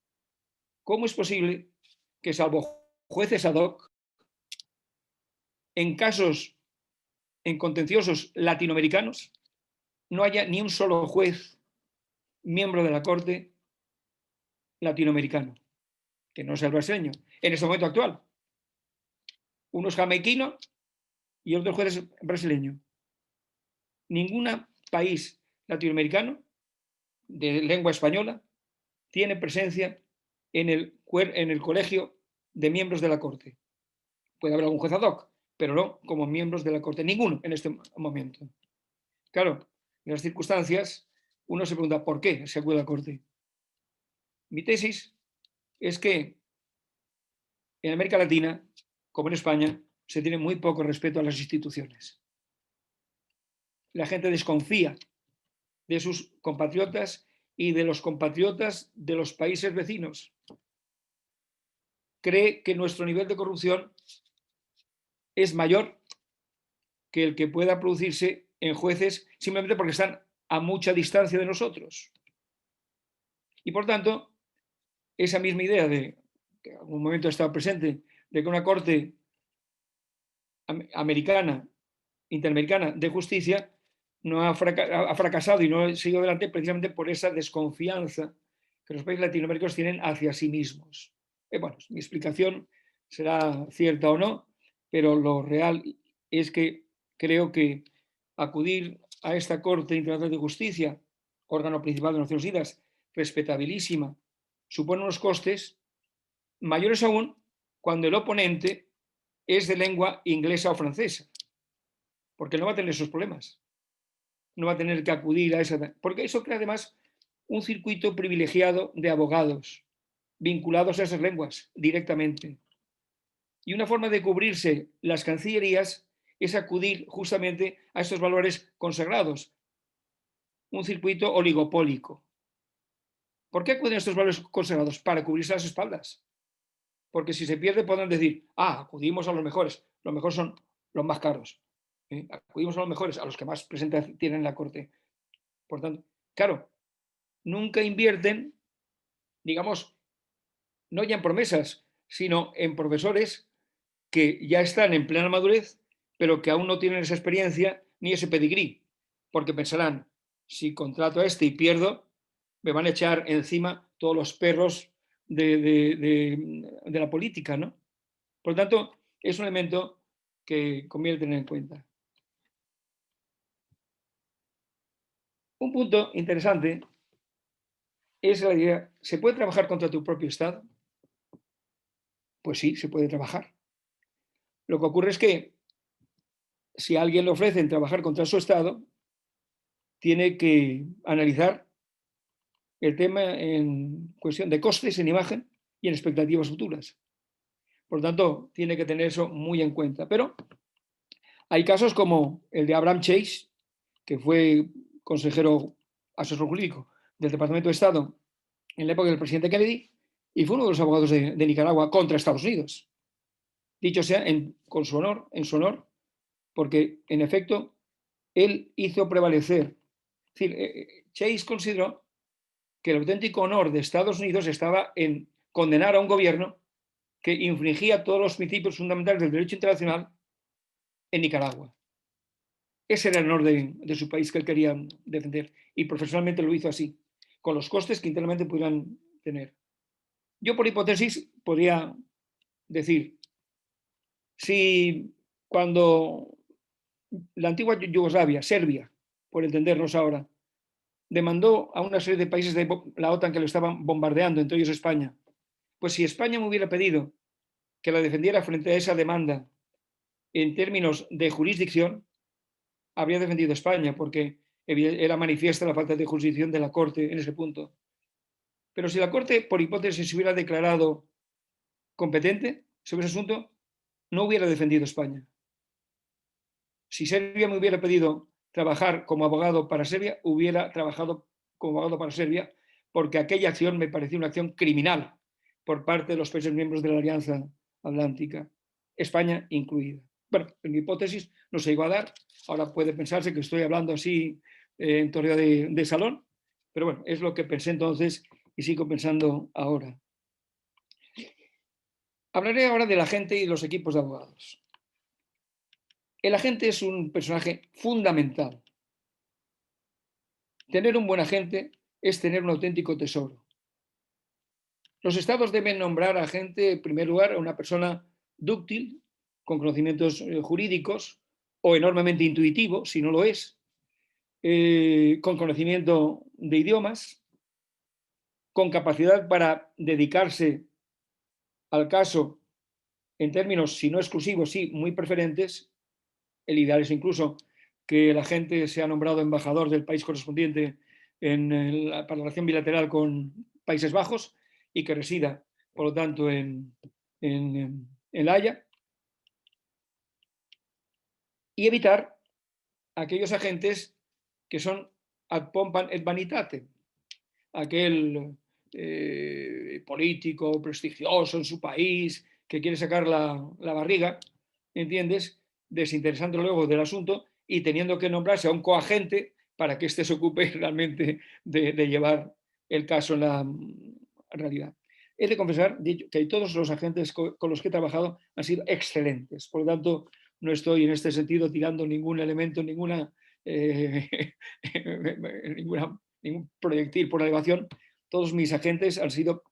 ¿Cómo es posible que, salvo jueces ad hoc, en casos, en contenciosos latinoamericanos, no haya ni un solo juez miembro de la Corte latinoamericano, que no sea el brasileño, en este momento actual? Uno es jamaiquino y otro juez es brasileño. Ningún país latinoamericano de lengua española tiene presencia en el colegio de miembros de la Corte. Puede haber algún juez ad hoc, pero no como miembros de la Corte. Ninguno en este momento. Claro, en las circunstancias, uno se pregunta ¿por qué se acude a la Corte? Mi tesis es que en América Latina, como en España, se tiene muy poco respeto a las instituciones. La gente desconfía de sus compatriotas y de los compatriotas de los países vecinos. Cree que nuestro nivel de corrupción es mayor que el que pueda producirse en jueces simplemente porque están a mucha distancia de nosotros. Y por tanto, esa misma idea de que en algún momento ha estado presente de que una corte americana, interamericana de justicia no ha fracasado y no ha seguido adelante precisamente por esa desconfianza que los países latinoamericanos tienen hacia sí mismos. Bueno, mi explicación será cierta o no, pero lo real es que creo que acudir a esta Corte Internacional de Justicia, órgano principal de las Naciones Unidas, respetabilísima, supone unos costes mayores aún cuando el oponente es de lengua inglesa o francesa, porque no va a tener esos problemas. No va a tener que acudir a esa... Porque eso crea además un circuito privilegiado de abogados vinculados a esas lenguas directamente. Y una forma de cubrirse las cancillerías es acudir justamente a estos valores consagrados, un circuito oligopólico. ¿Por qué acuden a estos valores consagrados? Para cubrirse las espaldas. Porque si se pierde podrán decir, acudimos a los mejores son los más caros. Acudimos a los mejores, a los que más presencia tienen en la Corte. Por tanto, claro, nunca invierten, digamos, no ya en promesas, sino en profesores que ya están en plena madurez, pero que aún no tienen esa experiencia ni ese pedigrí, porque pensarán, si contrato a este y pierdo, me van a echar encima todos los perros de la política, ¿no? Por lo tanto, es un elemento que conviene tener en cuenta. Un punto interesante es la idea, ¿se puede trabajar contra tu propio Estado? Pues sí, se puede trabajar. Lo que ocurre es que si a alguien le ofrecen trabajar contra su Estado, tiene que analizar el tema en cuestión de costes en imagen y en expectativas futuras. Por lo tanto, tiene que tener eso muy en cuenta. Pero hay casos como el de Abraham Chase, que fue consejero asesor jurídico del Departamento de Estado en la época del presidente Kennedy y fue uno de los abogados de Nicaragua contra Estados Unidos. Dicho sea en su honor, porque en efecto él hizo prevalecer. Es decir, Chase consideró que el auténtico honor de Estados Unidos estaba en condenar a un gobierno que infringía todos los principios fundamentales del derecho internacional en Nicaragua. Ese era el honor de su país que él quería defender y profesionalmente lo hizo así, con los costes que internamente pudieran tener. Yo, por hipótesis, podría decir, si cuando la antigua Yugoslavia, Serbia, por entendernos ahora, demandó a una serie de países de la OTAN que lo estaban bombardeando, entre ellos España, pues si España me hubiera pedido que la defendiera frente a esa demanda en términos de jurisdicción, habría defendido España, porque era manifiesta la falta de jurisdicción de la Corte en ese punto. Pero si la Corte, por hipótesis, se hubiera declarado competente sobre ese asunto, no hubiera defendido España. Si Serbia me hubiera pedido trabajar como abogado para Serbia, hubiera trabajado como abogado para Serbia, porque aquella acción me parecía una acción criminal por parte de los países miembros de la Alianza Atlántica, España incluida. Bueno, en mi hipótesis no se llegó a dar. Ahora puede pensarse que estoy hablando así en teoría de salón, pero bueno, es lo que pensé entonces y sigo pensando ahora. Hablaré ahora del agente y los equipos de abogados. El agente es un personaje fundamental. Tener un buen agente es tener un auténtico tesoro. Los estados deben nombrar agente, en primer lugar, a una persona dúctil, con conocimientos jurídicos, o enormemente intuitivo, si no lo es, con conocimiento de idiomas, con capacidad para dedicarse al caso en términos, si no exclusivos, sí, muy preferentes. El ideal es incluso que el agente sea nombrado embajador del país correspondiente para la relación bilateral con Países Bajos y que resida, por lo tanto, en La Haya. Y evitar aquellos agentes que son ad pompam et vanitate, aquel político prestigioso en su país que quiere sacar la barriga, ¿entiendes?, desinteresando luego del asunto y teniendo que nombrarse a un coagente para que éste se ocupe realmente de llevar el caso en la realidad. He de confesar que todos los agentes con los que he trabajado han sido excelentes. Por lo tanto, no estoy en este sentido tirando ningún elemento, ningún proyectil por elevación. Todos mis agentes han sido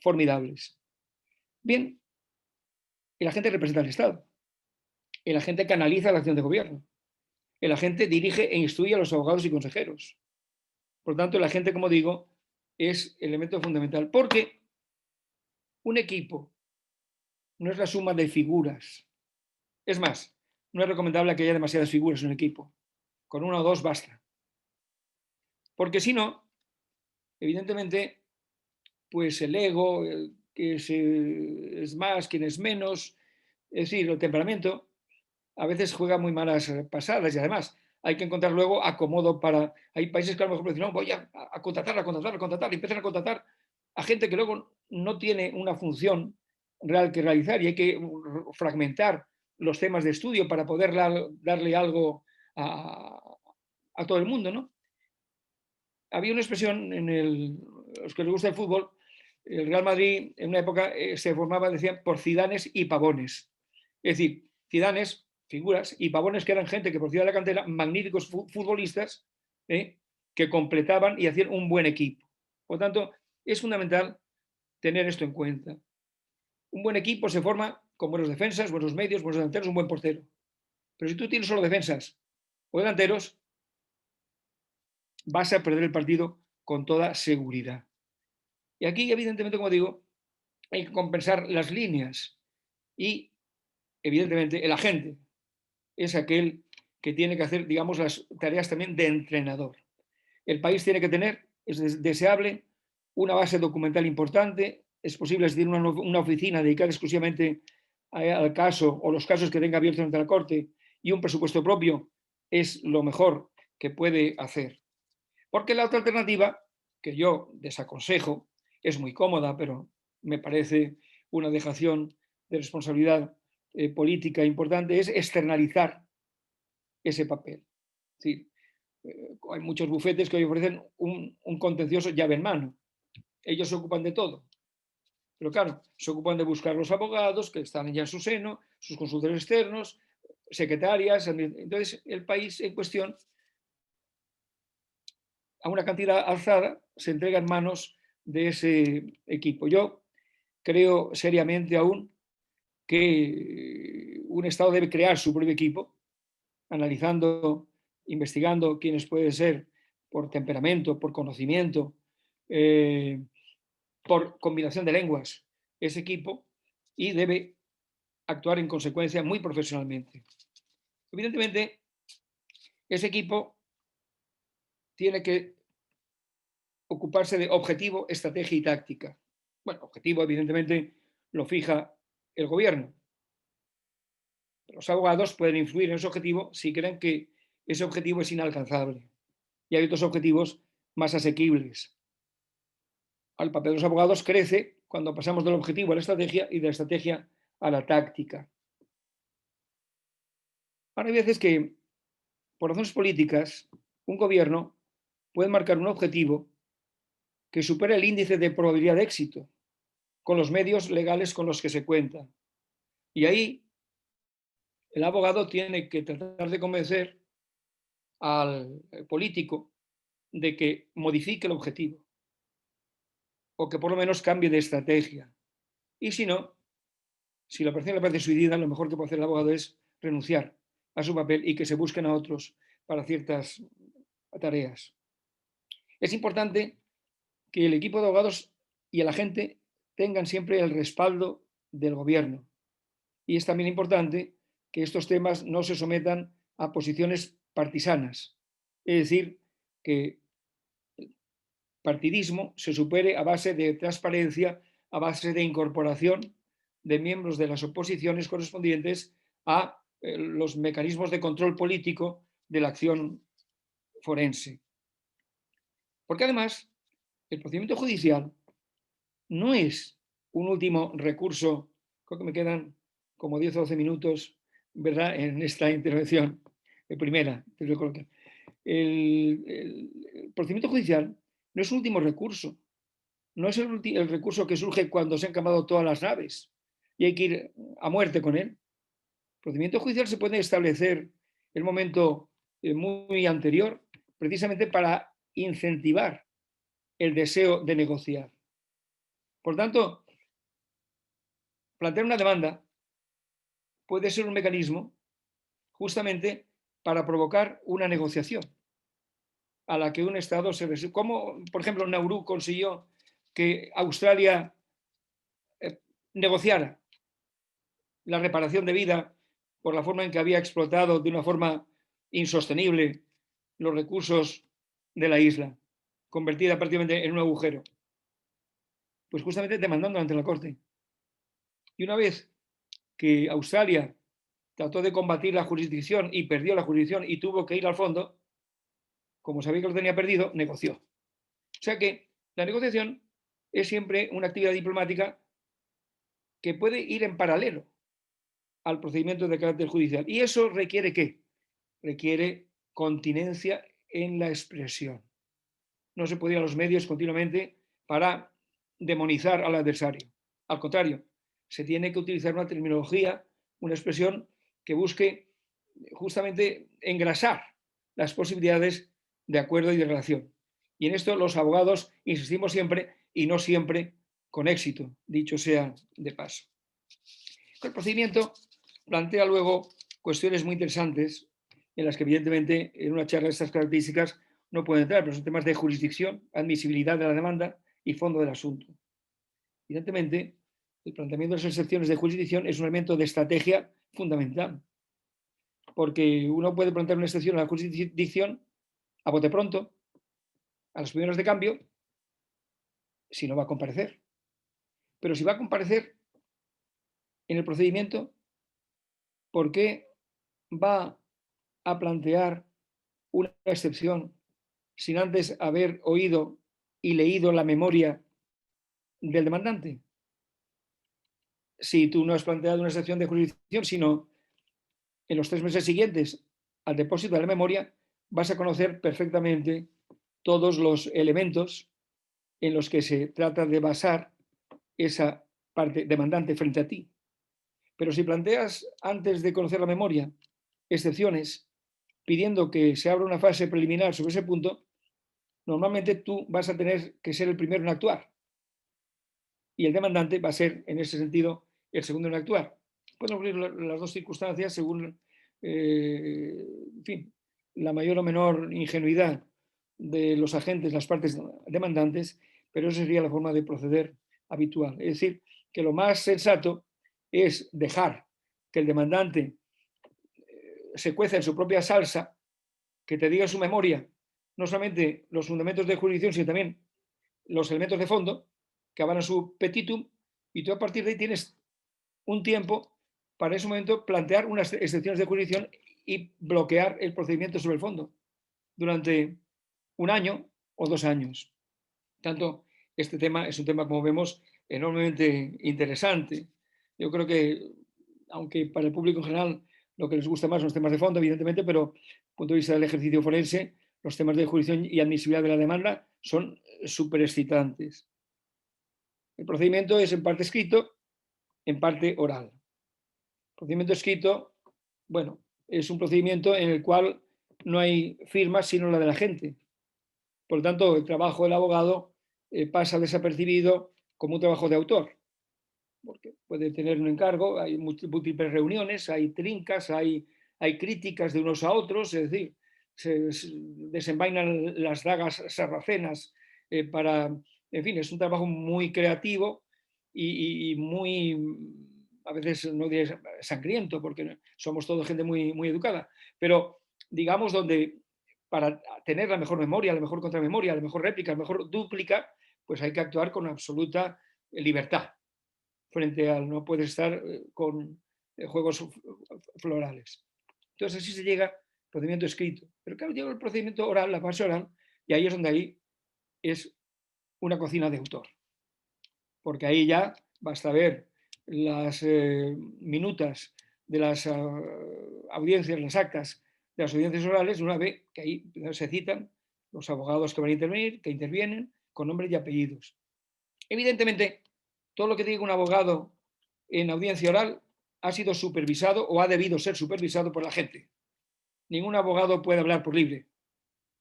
formidables. Bien, El agente representa al Estado. El agente canaliza la acción de gobierno. El agente dirige e instruye a los abogados y consejeros. Por tanto, el agente, como digo, es elemento fundamental, porque un equipo no es la suma de figuras. Es más, no es recomendable que haya demasiadas figuras en un equipo. Con una o dos basta. Porque si no, evidentemente, pues el ego, que es más, quien es menos, es decir, el temperamento, a veces juega muy malas pasadas y además hay que encontrar luego acomodo para... Hay países que a lo mejor dicen, no, voy a contratar, y empiezan a contratar a gente que luego no tiene una función real que realizar y hay que fragmentar los temas de estudio para poder darle algo a todo el mundo, ¿no? Había una expresión los que les gusta el fútbol, el Real Madrid en una época se formaba, decían, por Zidanes y Pavones. Es decir, Zidanes, figuras, y Pavones, que eran gente que procedía de la cantera, magníficos futbolistas, que completaban y hacían un buen equipo. Por tanto, es fundamental tener esto en cuenta. Un buen equipo se forma con buenos defensas, buenos medios, buenos delanteros, un buen portero. Pero si tú tienes solo defensas o delanteros, vas a perder el partido con toda seguridad. Y aquí, evidentemente, como digo, hay que compensar las líneas y, evidentemente, el agente es aquel que tiene que hacer, digamos, las tareas también de entrenador. El país tiene que tener, es deseable, una base documental importante, es posible si tiene una oficina dedicada exclusivamente al caso o los casos que tenga abiertos ante la Corte y un presupuesto propio, es lo mejor que puede hacer. Porque la otra alternativa, que yo desaconsejo, es muy cómoda, pero me parece una dejación de responsabilidad política importante, es externalizar ese papel. Es decir, hay muchos bufetes que hoy ofrecen un contencioso llave en mano. Ellos se ocupan de todo. Pero claro, se ocupan de buscar los abogados que están ya en su seno, sus consultores externos, secretarias. Entonces, el país en cuestión, a una cantidad alzada, se entrega en manos de ese equipo. Yo creo seriamente aún que un Estado debe crear su propio equipo, analizando, investigando quiénes pueden ser por temperamento, por conocimiento, por combinación de lenguas, ese equipo, y debe actuar en consecuencia muy profesionalmente. Evidentemente, ese equipo tiene que ocuparse de objetivo, estrategia y táctica. Bueno, objetivo, evidentemente, lo fija el gobierno. Los abogados pueden influir en ese objetivo si creen que ese objetivo es inalcanzable. Y hay otros objetivos más asequibles. El papel de los abogados crece cuando pasamos del objetivo a la estrategia y de la estrategia a la táctica. Ahora hay veces que, por razones políticas, un gobierno puede marcar un objetivo que supere el índice de probabilidad de éxito con los medios legales con los que se cuenta. Y ahí el abogado tiene que tratar de convencer al político de que modifique el objetivo o que por lo menos cambie de estrategia. Y si no, si la operación le parece suicida, lo mejor que puede hacer el abogado es renunciar a su papel y que se busquen a otros para ciertas tareas. Es importante que el equipo de abogados y el agente tengan siempre el respaldo del gobierno. Y es también importante que estos temas no se sometan a posiciones partisanas. Es decir, que el partidismo se supere a base de transparencia, a base de incorporación de miembros de las oposiciones correspondientes a los mecanismos de control político de la acción forense. Porque además, el procedimiento judicial no es un último recurso, creo que me quedan como 10 o 12 minutos, ¿verdad?, en esta intervención primera. El procedimiento judicial no es un último recurso, no es el recurso que surge cuando se han quemado todas las naves y hay que ir a muerte con él. El procedimiento judicial se puede establecer en el momento muy anterior, precisamente para incentivar el deseo de negociar. Por tanto, plantear una demanda puede ser un mecanismo justamente para provocar una negociación a la que un Estado se resiste. Como, por ejemplo, Nauru consiguió que Australia negociara la reparación de vida por la forma en que había explotado de una forma insostenible los recursos de la isla, convertida prácticamente en un agujero. Pues justamente demandando ante la Corte. Y una vez que Australia trató de combatir la jurisdicción y perdió la jurisdicción y tuvo que ir al fondo, como sabía que lo tenía perdido, negoció. O sea que la negociación es siempre una actividad diplomática que puede ir en paralelo al procedimiento de carácter judicial. ¿Y eso requiere qué? Requiere continencia en la expresión. No se puede ir a los medios continuamente para demonizar al adversario. Al contrario, se tiene que utilizar una terminología, una expresión que busque justamente engrasar las posibilidades de acuerdo y de relación. Y en esto los abogados insistimos siempre y no siempre con éxito, dicho sea de paso. El procedimiento plantea luego cuestiones muy interesantes en las que evidentemente en una charla de estas características no puede entrar, pero son temas de jurisdicción, admisibilidad de la demanda y fondo del asunto. Evidentemente, el planteamiento de las excepciones de jurisdicción es un elemento de estrategia fundamental, porque uno puede plantear una excepción a la jurisdicción a bote pronto, a las primeras de cambio, si no va a comparecer. Pero si va a comparecer en el procedimiento, ¿por qué va a plantear una excepción sin antes haber oído y leído la memoria del demandante? Si tú no has planteado una excepción de jurisdicción, sino en los 3 meses siguientes al depósito de la memoria, vas a conocer perfectamente todos los elementos en los que se trata de basar esa parte demandante frente a ti. Pero si planteas antes de conocer la memoria excepciones, pidiendo que se abra una fase preliminar sobre ese punto, normalmente tú vas a tener que ser el primero en actuar. Y el demandante va a ser, en ese sentido, el segundo en actuar. Pueden ocurrir las dos circunstancias según, en fin, la mayor o menor ingenuidad de los agentes, las partes demandantes, pero esa sería la forma de proceder habitual. Es decir, que lo más sensato es dejar que el demandante se cueza en su propia salsa, que te diga en su memoria no solamente los fundamentos de jurisdicción, sino también los elementos de fondo que avalan su petitum, y tú a partir de ahí tienes un tiempo para ese momento plantear unas excepciones de jurisdicción y bloquear el procedimiento sobre el fondo durante 1 año o 2 años. Tanto este tema es un tema, como vemos, enormemente interesante. Yo creo que, aunque para el público en general lo que les gusta más son los temas de fondo, evidentemente, pero desde el punto de vista del ejercicio forense, los temas de jurisdicción y admisibilidad de la demanda son súper excitantes. El procedimiento es en parte escrito, en parte oral. El procedimiento escrito, bueno, es un procedimiento en el cual no hay firma sino la de la gente. Por lo tanto, el trabajo del abogado pasa desapercibido como un trabajo de autor, porque puede tener un encargo, hay múltiples reuniones, hay trincas, hay críticas de unos a otros, es decir, se desenvainan las dagas sarracenas para, en fin, es un trabajo muy creativo y muy, a veces no diré sangriento, porque somos toda gente muy, muy educada, pero digamos donde para tener la mejor memoria, la mejor contramemoria, la mejor réplica, la mejor dúplica, pues hay que actuar con absoluta libertad frente al no puedes estar con juegos florales. Entonces así se llega al procedimiento escrito. Pero claro, llega el procedimiento oral, la fase oral, y ahí es donde ahí es una cocina de autor. Porque ahí ya basta ver las minutas de las audiencias, las actas de las audiencias orales, una vez que ahí se citan los abogados que van a intervenir, que intervienen, con nombres y apellidos. Evidentemente, todo lo que diga un abogado en audiencia oral ha sido supervisado o ha debido ser supervisado por la gente. Ningún abogado puede hablar por libre.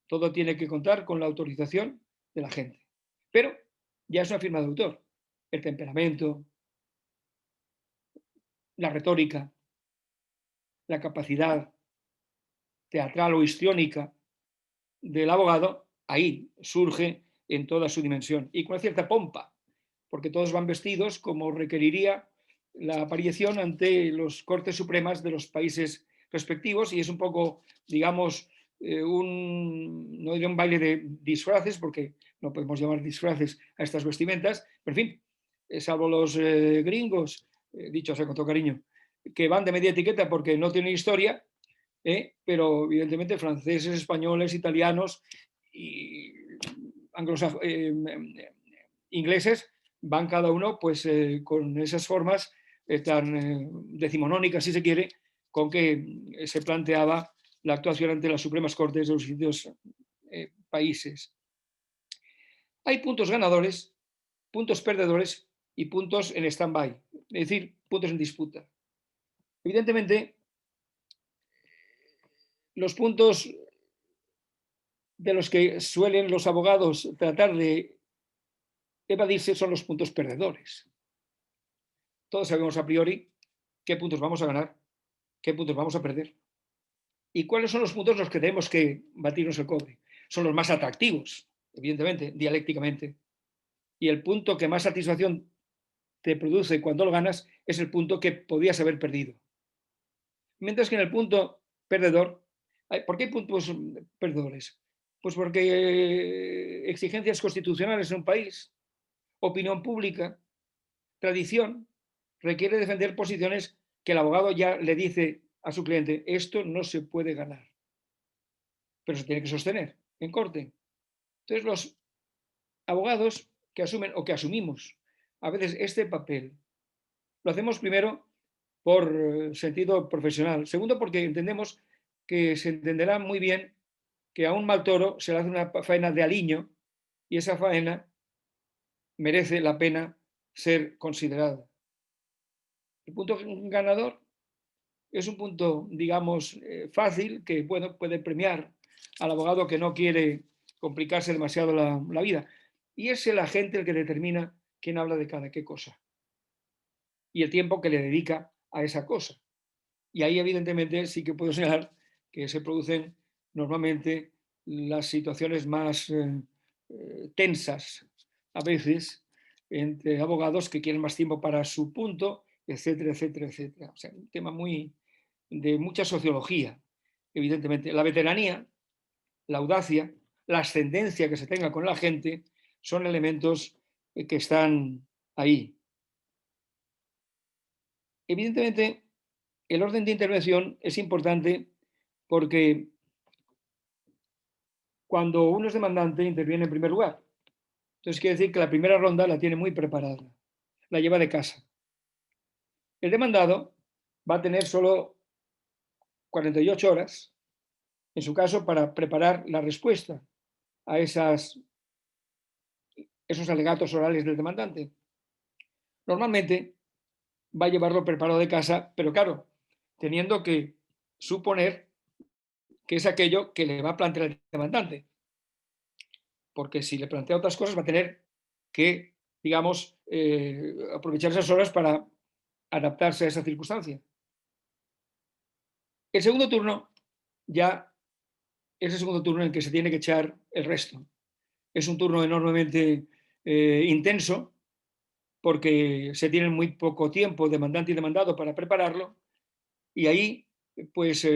Todo tiene que contar con la autorización de la gente. Pero ya es una firma de autor. El temperamento, la retórica, la capacidad teatral o histriónica del abogado, ahí surge en toda su dimensión y con cierta pompa, porque todos van vestidos como requeriría la aparición ante los Cortes Supremas de los países respectivos, y es un poco, digamos, no diría un baile de disfraces, porque no podemos llamar disfraces a estas vestimentas, pero en fin, salvo los gringos, dicho sea con todo cariño, que van de media etiqueta porque no tienen historia, pero evidentemente franceses, españoles, italianos y ingleses van cada uno pues con esas formas tan decimonónicas, si se quiere, con que se planteaba la actuación ante las Supremas Cortes de los distintos países. Hay puntos ganadores, puntos perdedores y puntos en stand-by, es decir, puntos en disputa. Evidentemente, los puntos de los que suelen los abogados tratar de evadirse son los puntos perdedores. Todos sabemos a priori qué puntos vamos a ganar, qué puntos vamos a perder y cuáles son los puntos en los que tenemos que batirnos el cobre. Son los más atractivos, evidentemente, dialécticamente. Y el punto que más satisfacción te produce cuando lo ganas es el punto que podías haber perdido. Mientras que en el punto perdedor, ¿por qué hay puntos perdedores? Pues porque exigencias constitucionales en un país, opinión pública, tradición, requiere defender posiciones que el abogado ya le dice a su cliente, esto no se puede ganar, pero se tiene que sostener en corte. Entonces los abogados que asumen o que asumimos a veces este papel, lo hacemos primero por sentido profesional, segundo porque entendemos que se entenderá muy bien que a un mal toro se le hace una faena de aliño y esa faena merece la pena ser considerada. El punto ganador es un punto, digamos, fácil, que bueno, puede premiar al abogado que no quiere complicarse demasiado la vida. Y es el agente el que determina quién habla de cada qué cosa y el tiempo que le dedica a esa cosa. Y ahí, evidentemente, sí que puedo señalar que se producen normalmente las situaciones más tensas, a veces, entre abogados que quieren más tiempo para su punto, etcétera, etcétera, etcétera. O sea, un tema de mucha sociología, evidentemente. La veteranía, la audacia, la ascendencia que se tenga con la gente son elementos que están ahí. Evidentemente, el orden de intervención es importante porque cuando uno es demandante interviene en primer lugar. Entonces quiere decir que la primera ronda la tiene muy preparada, la lleva de casa. El demandado va a tener solo 48 horas, en su caso, para preparar la respuesta a esos alegatos orales del demandante. Normalmente va a llevarlo preparado de casa, pero claro, teniendo que suponer que es aquello que le va a plantear el demandante. Porque si le plantea otras cosas va a tener que, digamos, aprovechar esas horas para adaptarse a esa circunstancia. El segundo turno ya es el segundo turno en el que se tiene que echar el resto. Es un turno enormemente intenso porque se tiene muy poco tiempo, demandante y demandado, para prepararlo, y ahí pues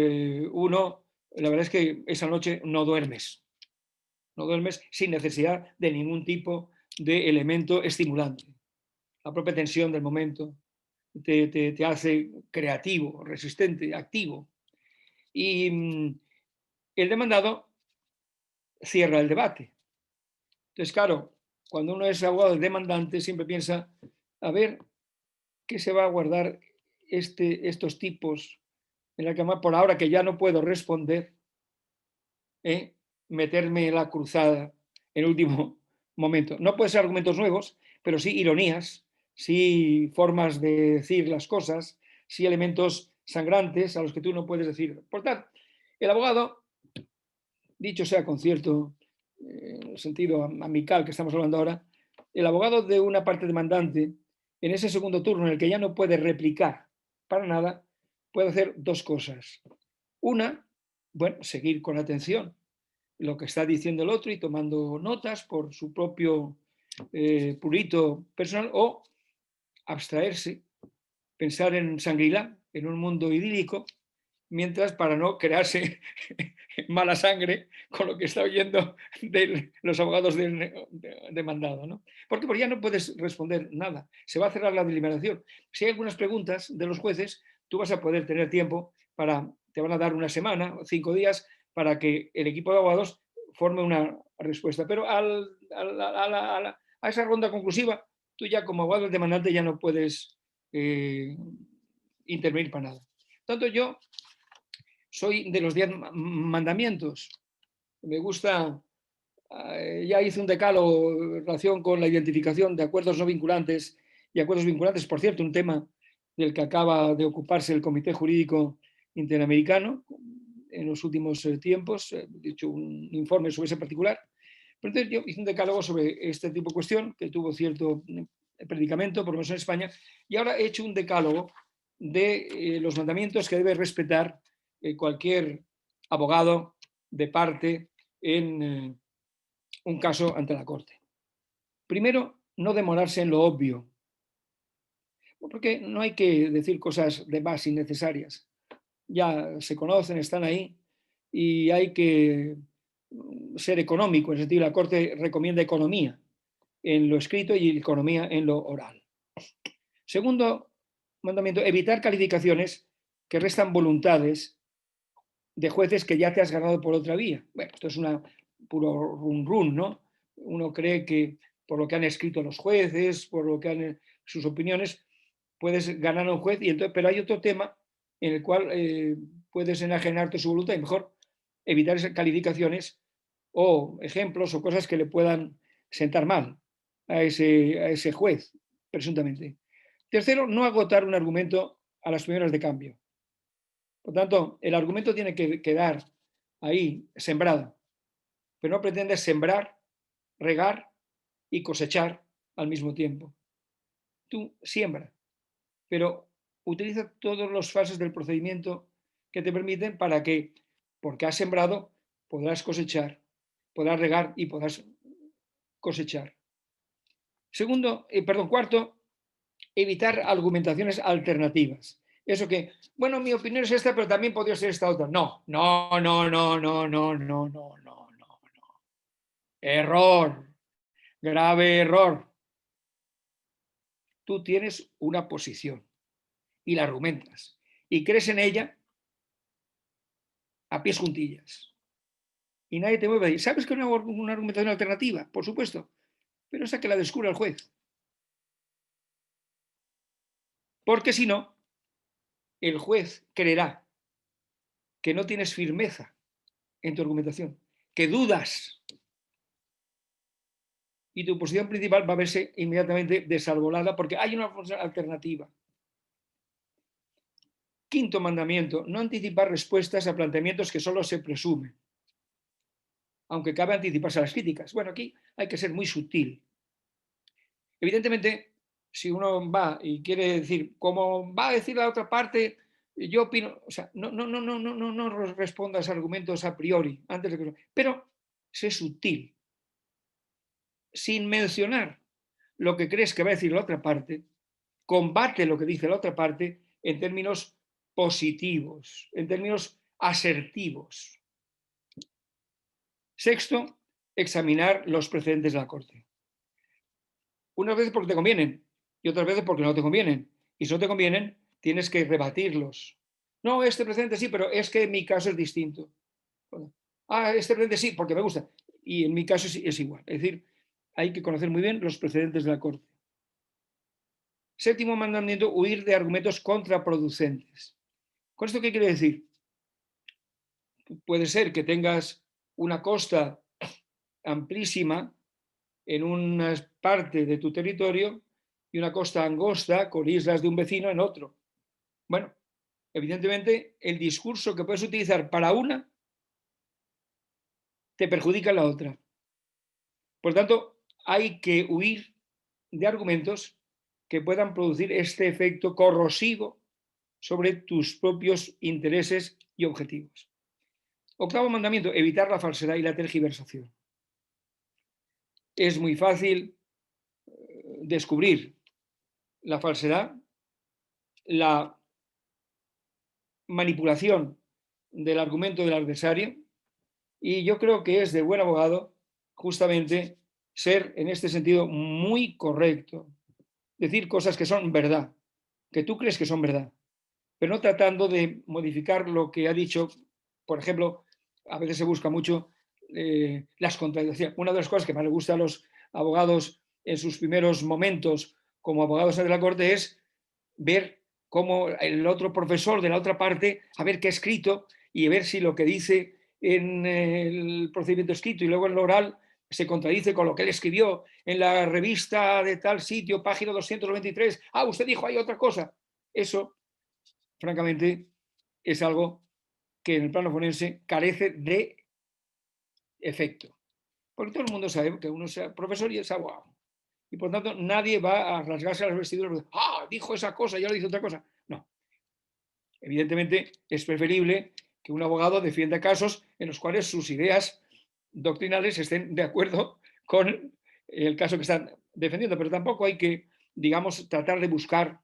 uno, la verdad es que esa noche no duermes sin necesidad de ningún tipo de elemento estimulante. La propia tensión del momento te hace creativo, resistente, activo. Y el demandado cierra el debate. Entonces, claro, cuando uno es abogado demandante siempre piensa, a ver, ¿qué se va a guardar estos tipos en la cama por ahora que ya no puedo responder? Meterme la cruzada en el último momento. No pueden ser argumentos nuevos, pero sí ironías, sí formas de decir las cosas, sí elementos sangrantes a los que tú no puedes decir. Por tanto, el abogado, dicho sea con cierto sentido amical que estamos hablando ahora, el abogado de una parte demandante, en ese segundo turno en el que ya no puede replicar para nada, puede hacer dos cosas. Una, bueno, seguir con atención lo que está diciendo el otro y tomando notas por su propio purito personal, o abstraerse, pensar en Shangri-La, en un mundo idílico, mientras, para no crearse mala sangre con lo que está oyendo de los abogados del demandado, ¿no? Porque ya no puedes responder nada, se va a cerrar la deliberación. Si hay algunas preguntas de los jueces, tú vas a poder tener tiempo te van a dar una semana o 5 días para que el equipo de abogados forme una respuesta. Pero a esa ronda conclusiva, tú ya como abogado del demandante ya no puedes intervenir para nada. Por tanto, yo soy de los 10 mandamientos. Me gusta, ya hice un decálogo en relación con la identificación de acuerdos no vinculantes y acuerdos vinculantes, por cierto, un tema del que acaba de ocuparse el Comité Jurídico Interamericano en los últimos tiempos, he hecho un informe sobre ese particular. Pero entonces yo hice un decálogo sobre este tipo de cuestión, que tuvo cierto predicamento, por lo menos en España, y ahora he hecho un decálogo de los mandamientos que debe respetar cualquier abogado de parte en un caso ante la Corte. Primero, no demorarse en lo obvio, porque no hay que decir cosas de más innecesarias. Ya se conocen, están ahí, y hay que ser económico, en el sentido, la Corte recomienda economía en lo escrito y economía en lo oral. Segundo mandamiento, evitar calificaciones que restan voluntades de jueces que ya te has ganado por otra vía. Bueno, esto es una puro run, ¿no? Uno cree que por lo que han escrito los jueces, por lo que han sus opiniones, puedes ganar a un juez, y entonces, pero hay otro tema en el cual puedes enajenarte su voluntad, y mejor evitar esas calificaciones o ejemplos o cosas que le puedan sentar mal a ese juez, presuntamente. Tercero, no agotar un argumento a las primeras de cambio. Por tanto, el argumento tiene que quedar ahí, sembrado, pero no pretendes sembrar, regar y cosechar al mismo tiempo. Tú siembra, pero utiliza todas las fases del procedimiento que te permiten para que, porque has sembrado, podrás cosechar, podrás regar y podrás cosechar. Cuarto, evitar argumentaciones alternativas. Eso que, bueno, mi opinión es esta, pero también podría ser esta otra. No. Error, grave error. Tú tienes una posición y la argumentas y crees en ella a pies juntillas. Y nadie te mueve a decir, ¿sabes que es una argumentación alternativa? Por supuesto, pero esa que la descubra el juez. Porque si no, el juez creerá que no tienes firmeza en tu argumentación, que dudas, y tu posición principal va a verse inmediatamente desarbolada porque hay una alternativa. Quinto mandamiento, no anticipar respuestas a planteamientos que solo se presumen, aunque cabe anticiparse a las críticas. Bueno, aquí hay que ser muy sutil. Evidentemente, si uno va y quiere decir, como va a decir la otra parte, yo opino, o sea, no respondas argumentos a priori, antes de que... Pero sé sutil, sin mencionar lo que crees que va a decir la otra parte, combate lo que dice la otra parte en términos positivos, en términos asertivos. Sexto, examinar los precedentes de la Corte. Unas veces porque te convienen y otras veces porque no te convienen. Y si no te convienen, tienes que rebatirlos. No, este precedente sí, pero es que en mi caso es distinto. Este precedente sí, porque me gusta. Y en mi caso es igual. Es decir, hay que conocer muy bien los precedentes de la Corte. Séptimo mandamiento, huir de argumentos contraproducentes. ¿Con esto qué quiere decir? Puede ser que tengas una costa amplísima en una parte de tu territorio y una costa angosta con islas de un vecino en otro. Bueno, evidentemente el discurso que puedes utilizar para una te perjudica en la otra. Por tanto, hay que huir de argumentos que puedan producir este efecto corrosivo sobre tus propios intereses y objetivos. Octavo mandamiento, evitar la falsedad y la tergiversación. Es muy fácil descubrir la falsedad, la manipulación del argumento del adversario, y yo creo que es de buen abogado justamente ser en este sentido muy correcto, decir cosas que son verdad, que tú crees que son verdad, pero no tratando de modificar lo que ha dicho. Por ejemplo, a veces se busca mucho las contradicciones. Una de las cosas que más le gusta a los abogados en sus primeros momentos como abogados de la corte es ver cómo el otro profesor de la otra parte, a ver qué ha escrito y ver si lo que dice en el procedimiento escrito y luego en lo oral se contradice con lo que él escribió en la revista de tal sitio, página 293. Ah, usted dijo ahí otra cosa. Eso, francamente, es algo que en el plano forense carece de efecto. Porque todo el mundo sabe que uno es profesor y es abogado. Y por tanto, nadie va a rasgarse las vestiduras. Ah, dijo esa cosa y ahora dice otra cosa. No. Evidentemente, es preferible que un abogado defienda casos en los cuales sus ideas doctrinales estén de acuerdo con el caso que están defendiendo, pero tampoco hay que, digamos, tratar de buscar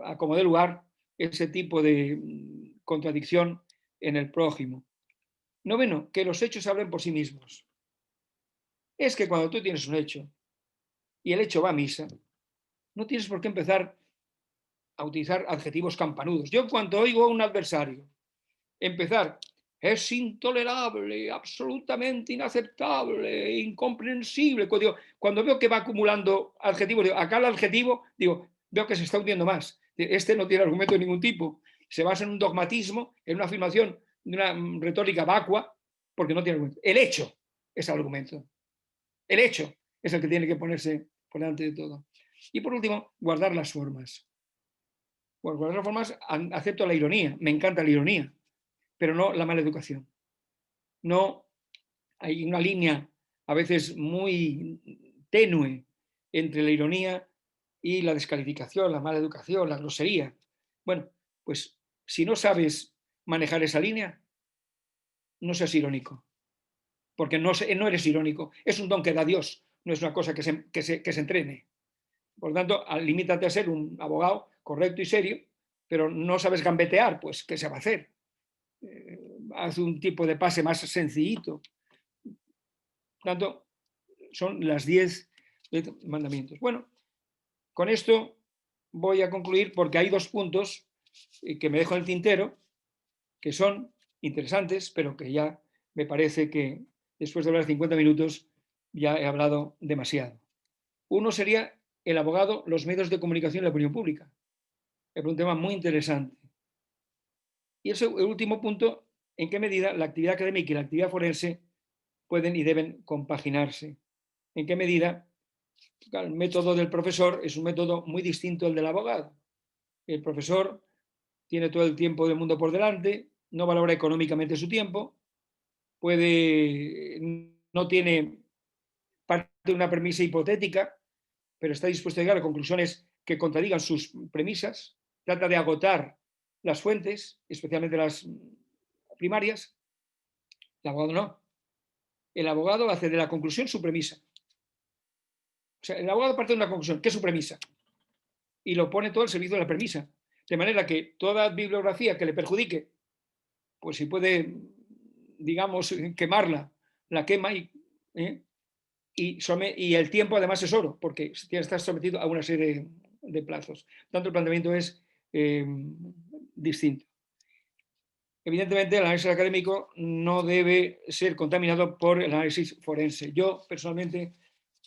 a como dé lugar ese tipo de contradicción en el prójimo. Noveno, que los hechos hablen por sí mismos. Es que cuando tú tienes un hecho y el hecho va a misa, no tienes por qué empezar a utilizar adjetivos campanudos. Yo, cuando oigo a un adversario empezar, es intolerable, absolutamente inaceptable, incomprensible, cuando veo que va acumulando adjetivos, digo, acá el adjetivo, digo, veo que se está hundiendo más. Este no tiene argumento de ningún tipo, se basa en un dogmatismo, en una afirmación de una retórica vacua, porque no tiene argumento. El hecho es el argumento. El hecho es el que tiene que ponerse por delante de todo. Y por último, guardar las formas. Bueno, guardar las formas, acepto la ironía, me encanta la ironía, pero no la mala educación. No, hay una línea a veces muy tenue entre la ironía y la descalificación, la mala educación, la grosería. Bueno, pues si no sabes manejar esa línea, no seas irónico, porque no eres irónico, es un don que da Dios, no es una cosa que se entrene. Por lo tanto, limítate a ser un abogado correcto y serio, pero no sabes gambetear, pues ¿qué se va a hacer? Haz un tipo de pase más sencillito. Por tanto, son las 10 mandamientos. Bueno, con esto voy a concluir porque hay 2 puntos que me dejo en el tintero, que son interesantes, pero que ya me parece que después de hablar 50 minutos ya he hablado demasiado. Uno sería el abogado, los medios de comunicación y la opinión pública. Es un tema muy interesante. Y el último punto, en qué medida la actividad académica y la actividad forense pueden y deben compaginarse. En qué medida el método del profesor es un método muy distinto al del abogado. El profesor tiene todo el tiempo del mundo por delante, no valora económicamente su tiempo, no tiene parte de una premisa hipotética, pero está dispuesto a llegar a conclusiones que contradigan sus premisas, trata de agotar las fuentes, especialmente las primarias. El abogado no. El abogado hace de la conclusión su premisa. O sea, el abogado parte de una conclusión, que es su premisa, y lo pone todo al servicio de la premisa. De manera que toda bibliografía que le perjudique, pues si puede, digamos, quemarla, la quema y el tiempo además es oro, porque está sometido a una serie de plazos. Por tanto, el planteamiento es distinto. Evidentemente, el análisis académico no debe ser contaminado por el análisis forense. Yo, personalmente,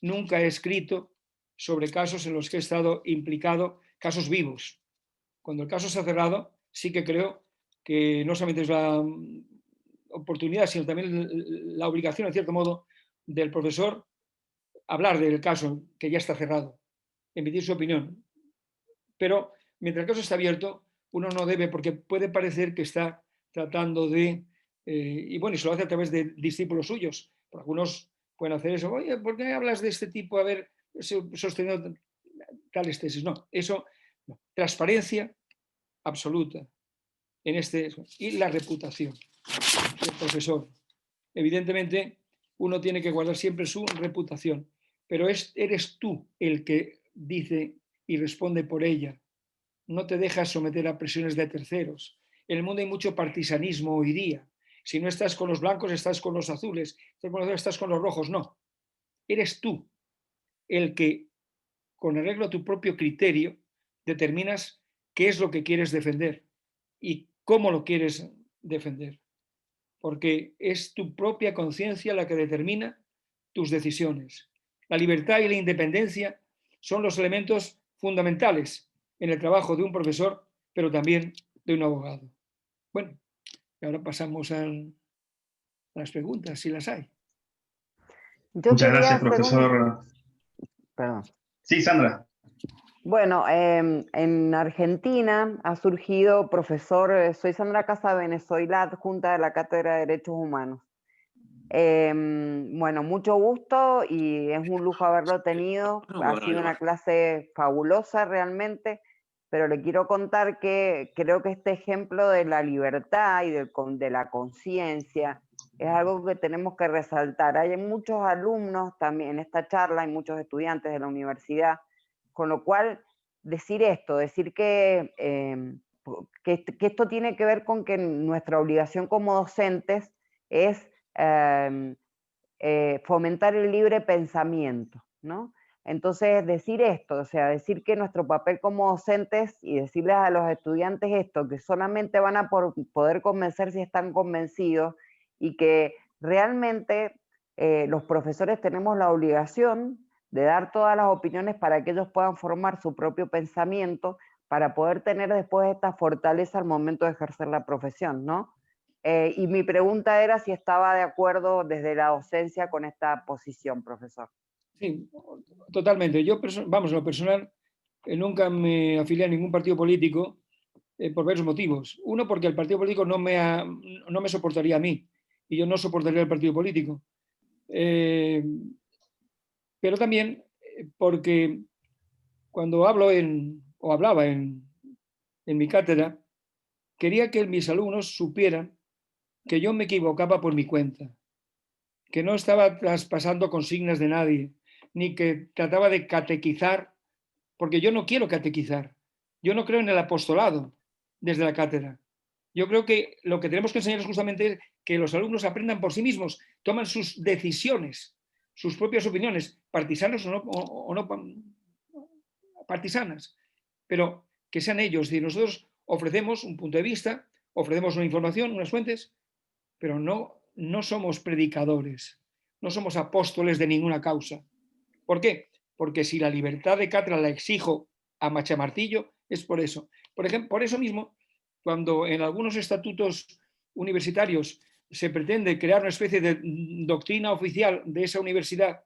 nunca he escrito sobre casos en los que he estado implicado, casos vivos. Cuando el caso se ha cerrado, sí que creo que no solamente es la oportunidad, sino también la obligación, en cierto modo, del profesor hablar del caso que ya está cerrado, emitir su opinión. Pero mientras el caso está abierto, uno no debe, porque puede parecer que está tratando de, y bueno, y se lo hace a través de discípulos suyos. Por algunos pueden hacer eso. Oye, ¿por qué hablas de este tipo? Haber sostenido tales tesis. No, eso, no. Transparencia, absoluta en este, y la reputación del profesor. Evidentemente, uno tiene que guardar siempre su reputación, pero eres tú el que dice y responde por ella. No te dejas someter a presiones de terceros. En el mundo hay mucho partisanismo hoy día. Si no estás con los blancos, estás con los azules. Estás con los rojos. No. Eres tú el que, con arreglo a tu propio criterio, determinas qué es lo que quieres defender y cómo lo quieres defender. Porque es tu propia conciencia la que determina tus decisiones. La libertad y la independencia son los elementos fundamentales en el trabajo de un profesor, pero también de un abogado. Bueno, y ahora pasamos a las preguntas, si las hay. Yo Muchas quería gracias, hacer profesor. Perdón. Sí, Sandra. Bueno, en Argentina ha surgido profesor, soy Sandra Casavene, soy la adjunta de la Cátedra de Derechos Humanos. Bueno, mucho gusto y es un lujo haberlo tenido. Ha sido una clase fabulosa realmente, pero le quiero contar que creo que este ejemplo de la libertad y de la conciencia es algo que tenemos que resaltar. Hay muchos alumnos también en esta charla, hay muchos estudiantes de la universidad, con lo cual decir esto, decir que esto tiene que ver con que nuestra obligación como docentes es fomentar el libre pensamiento, ¿no? Entonces, decir esto, o sea, decir que nuestro papel como docentes y decirles a los estudiantes esto, que solamente van a poder convencer si están convencidos y que realmente los profesores tenemos la obligación de dar todas las opiniones para que ellos puedan formar su propio pensamiento para poder tener después esta fortaleza al momento de ejercer la profesión, ¿no? Y mi pregunta era si estaba de acuerdo desde la docencia con esta posición, profesor. Sí, totalmente. Yo, vamos, en lo personal, nunca me afilié a ningún partido político por varios motivos. Uno, porque el partido político no me soportaría a mí y yo no soportaría el partido político. Pero también porque cuando hablaba en mi cátedra, quería que mis alumnos supieran que yo me equivocaba por mi cuenta, que no estaba traspasando consignas de nadie, ni que trataba de catequizar, porque yo no quiero catequizar. Yo no creo en el apostolado desde la cátedra. Yo creo que lo que tenemos que enseñar es justamente que los alumnos aprendan por sí mismos, toman sus decisiones, sus propias opiniones, partisanas o no partisanas, pero que sean ellos. Y nosotros ofrecemos un punto de vista, ofrecemos una información, unas fuentes, pero no somos predicadores, no somos apóstoles de ninguna causa. ¿Por qué? Porque si la libertad de cátedra la exijo a machamartillo, es por eso. Por ejemplo, por eso mismo, cuando en algunos estatutos universitarios se pretende crear una especie de doctrina oficial de esa universidad,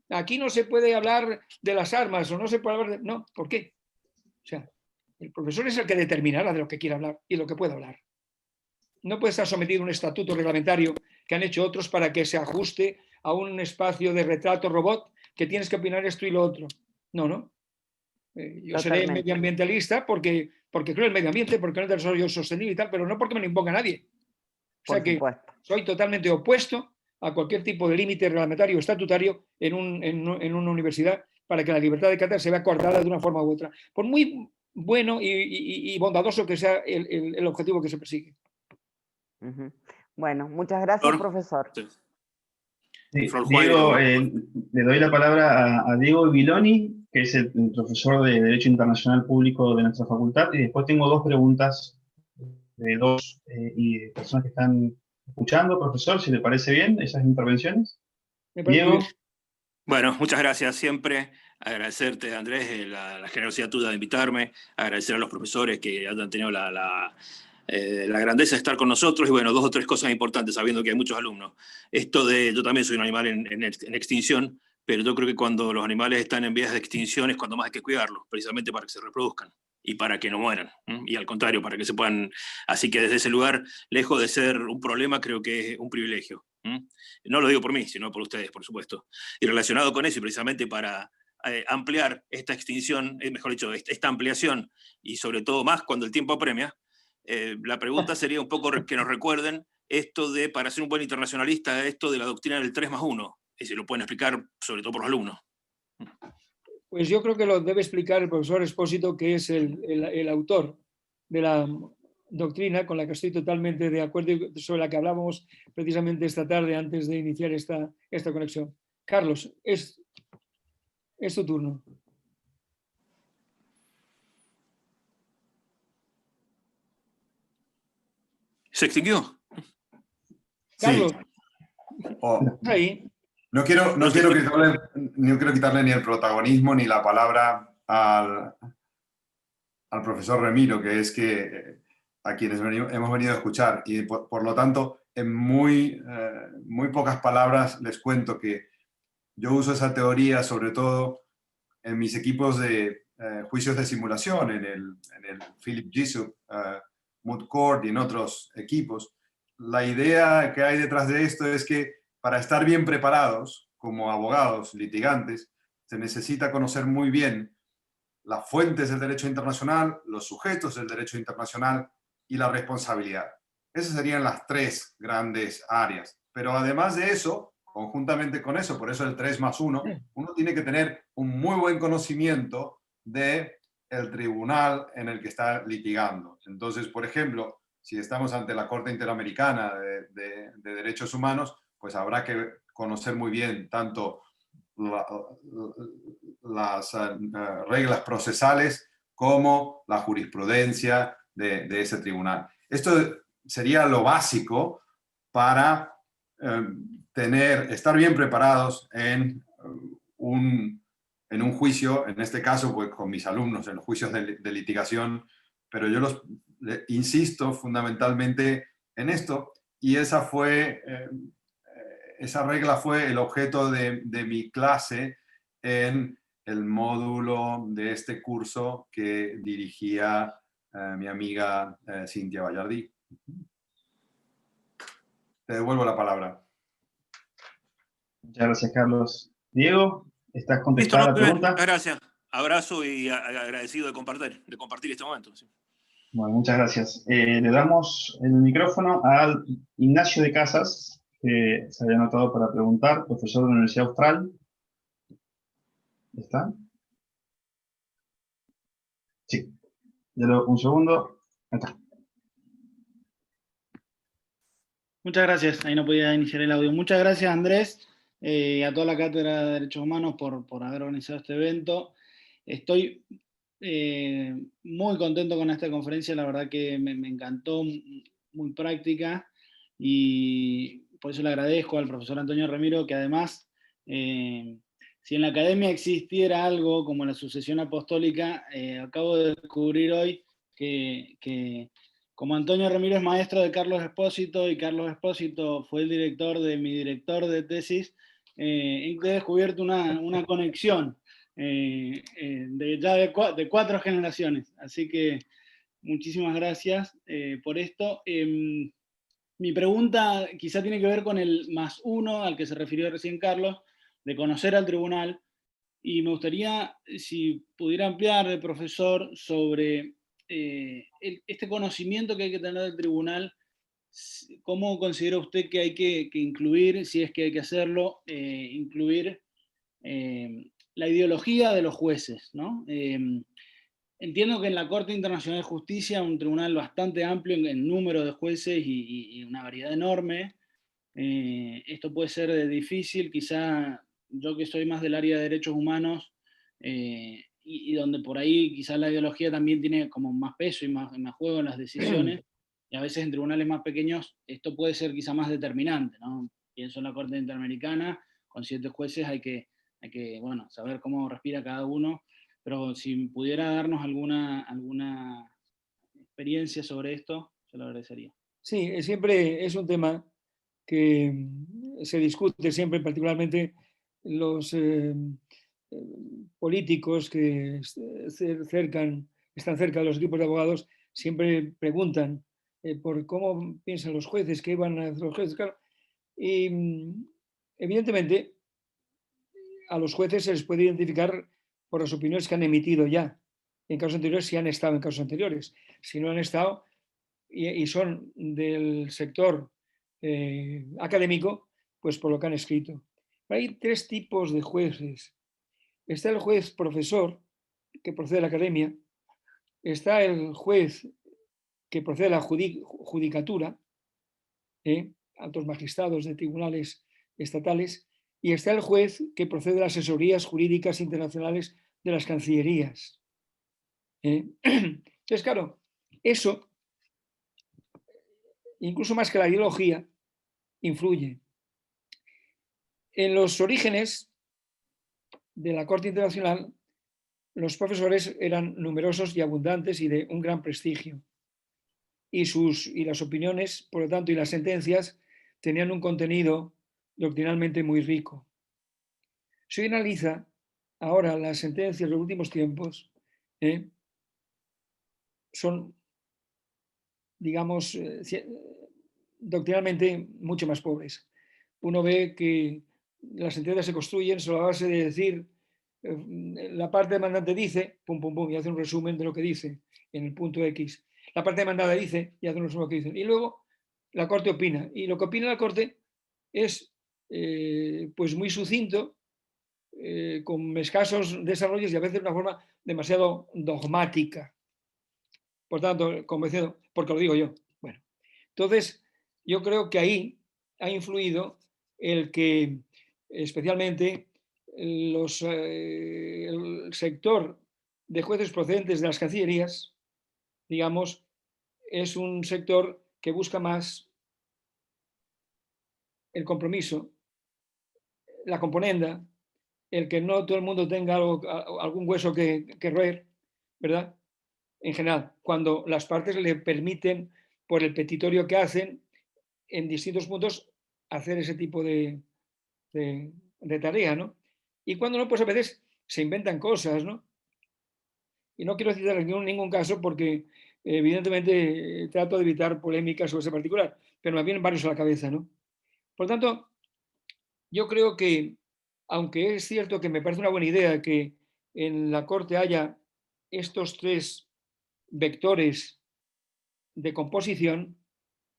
aquí no se puede hablar de las armas o no se puede hablar de... No, ¿por qué? O sea, el profesor es el que determinará de lo que quiere hablar y lo que puede hablar. No puede estar sometido a un estatuto reglamentario que han hecho otros para que se ajuste a un espacio de retrato robot que tienes que opinar esto y lo otro. No. Yo seré medioambientalista porque creo en el medio ambiente, porque no es desarrollo sostenible y tal, pero no porque me lo imponga nadie. O sea que soy totalmente opuesto a cualquier tipo de límite reglamentario o estatutario en una universidad para que la libertad de cátedra se vea coartada de una forma u otra, por muy bueno y bondadoso que sea el objetivo que se persigue. Bueno, muchas gracias, profesor. Sí, Diego, le doy la palabra a Diego Viloni, que es el profesor de Derecho Internacional Público de nuestra facultad, y después tengo dos preguntas de dos personas que están escuchando. Profesor, si le parece bien esas intervenciones. Diego. Bueno, muchas gracias siempre. Agradecerte, Andrés, la generosidad tuya de invitarme, agradecer a los profesores que hayan tenido la grandeza de estar con nosotros y bueno, dos o tres cosas importantes, sabiendo que hay muchos alumnos. Yo también soy un animal en extinción, pero yo creo que cuando los animales están en vías de extinción es cuando más hay que cuidarlos, precisamente para que se reproduzcan y para que no mueran, y al contrario, para que se puedan... Así que desde ese lugar, lejos de ser un problema, creo que es un privilegio. No lo digo por mí, sino por ustedes, por supuesto. Y relacionado con eso, y precisamente para ampliar esta extinción, mejor dicho, esta ampliación, y sobre todo más cuando el tiempo apremia, la pregunta sería un poco que nos recuerden esto de, para ser un buen internacionalista, esto de la doctrina del 3+1, y si lo pueden explicar sobre todo por los alumnos. Pues yo creo que lo debe explicar el profesor Expósito, que es el autor de la doctrina, con la que estoy totalmente de acuerdo y sobre la que hablábamos precisamente esta tarde antes de iniciar esta conexión. Carlos, es tu turno. ¿Se extinguió? Carlos, Sí. Oh. ahí. No quiero quitarle ni el protagonismo ni la palabra al profesor Remiro, que es a quienes hemos venido a escuchar. Y por lo tanto, en muy pocas palabras les cuento que yo uso esa teoría sobre todo en mis equipos de juicios de simulación, en el Philip Jessup, Moot Court y en otros equipos. La idea que hay detrás de esto es que para estar bien preparados como abogados, litigantes, se necesita conocer muy bien las fuentes del derecho internacional, los sujetos del derecho internacional y la responsabilidad. Esas serían las tres grandes áreas. Pero además de eso, conjuntamente con eso, por eso el 3+1, uno tiene que tener un muy buen conocimiento del tribunal en el que está litigando. Entonces, por ejemplo, si estamos ante la Corte Interamericana de Derechos Humanos, pues habrá que conocer muy bien tanto las reglas procesales como la jurisprudencia de ese tribunal. Esto sería lo básico para estar bien preparados en un juicio, en este caso pues, con mis alumnos, en los juicios de litigación, pero yo insisto fundamentalmente en esto, y esa regla fue el objeto de mi clase en el módulo de este curso que dirigía mi amiga Cintia Vallardí. Te devuelvo la palabra. Muchas gracias, Carlos. Diego, ¿estás contestada la pregunta? Gracias. Abrazo y agradecido de compartir este momento. Sí. Bueno, muchas gracias. Le damos el micrófono a Ignacio de Casas, que se había anotado para preguntar, profesor de la Universidad Austral. ¿Está? Sí. Un segundo. Acá. Muchas gracias. Ahí no podía iniciar el audio. Muchas gracias, Andrés, a toda la Cátedra de Derechos Humanos por haber organizado este evento. Estoy muy contento con esta conferencia. La verdad que me encantó, muy práctica. Y por eso le agradezco al profesor Antonio Remiro, que además, si en la academia existiera algo como la sucesión apostólica, acabo de descubrir hoy que como Antonio Remiro es maestro de Carlos Expósito y Carlos Expósito fue el director de mi director de tesis, he descubierto una conexión de 4 generaciones. Así que muchísimas gracias por esto. Mi pregunta quizá tiene que ver con el +1 al que se refirió recién Carlos, de conocer al tribunal, y me gustaría, si pudiera ampliar el profesor sobre este conocimiento que hay que tener del tribunal. ¿Cómo considera usted que hay que incluir, si es que hay que hacerlo, incluir la ideología de los jueces, ¿no? Entiendo que en la Corte Internacional de Justicia, un tribunal bastante amplio en número de jueces y una variedad enorme, esto puede ser difícil, quizá yo que soy más del área de derechos humanos, y donde por ahí quizás la ideología también tiene como más peso y más juego en las decisiones, y a veces en tribunales más pequeños esto puede ser quizá más determinante, ¿no? Pienso en la Corte Interamericana, con 7 jueces hay que bueno, saber cómo respira cada uno, pero si pudiera darnos alguna experiencia sobre esto, se lo agradecería. Sí, siempre es un tema que se discute siempre, particularmente los políticos que están cerca de los equipos de abogados, siempre preguntan por cómo piensan los jueces, qué van a hacer los jueces. Claro. Y evidentemente a los jueces se les puede identificar por las opiniones que han emitido ya en casos anteriores, si han estado en casos anteriores. Si no han estado y son del sector académico, pues por lo que han escrito. Hay tres tipos de jueces. Está el juez profesor, que procede de la academia. Está el juez que procede de la judicatura, altos magistrados de tribunales estatales, y está el juez que procede de las asesorías jurídicas internacionales de las cancillerías. Entonces, claro, eso, incluso más que la ideología, influye. En los orígenes de la Corte Internacional, los profesores eran numerosos y abundantes y de un gran prestigio. Y las opiniones, por lo tanto, y las sentencias tenían un contenido doctrinalmente muy rico. Si uno analiza ahora las sentencias de los últimos tiempos, son, digamos, doctrinalmente mucho más pobres. Uno ve que las sentencias se construyen sobre la base de decir, la parte demandante dice, pum, pum, pum, y hace un resumen de lo que dice en el punto X. La parte demandada dice, y hace un resumen de lo que dice. Y luego la Corte opina. Y lo que opina la Corte es pues muy sucinto, con escasos desarrollos y a veces de una forma demasiado dogmática. Por tanto, convencido, porque lo digo yo. Bueno, entonces yo creo que ahí ha influido el que especialmente el sector de jueces procedentes de las cancillerías, digamos, es un sector que busca más el compromiso, la componenda, el que no todo el mundo tenga algún hueso que roer, ¿verdad? En general, cuando las partes le permiten, por el petitorio que hacen, en distintos puntos, hacer ese tipo de tarea, ¿no? Y cuando no, pues a veces se inventan cosas, ¿no? Y no quiero citar ningún caso porque evidentemente trato de evitar polémicas sobre ese particular, pero me vienen varios a la cabeza, ¿no? Por tanto, yo creo que, aunque es cierto que me parece una buena idea que en la Corte haya estos tres vectores de composición,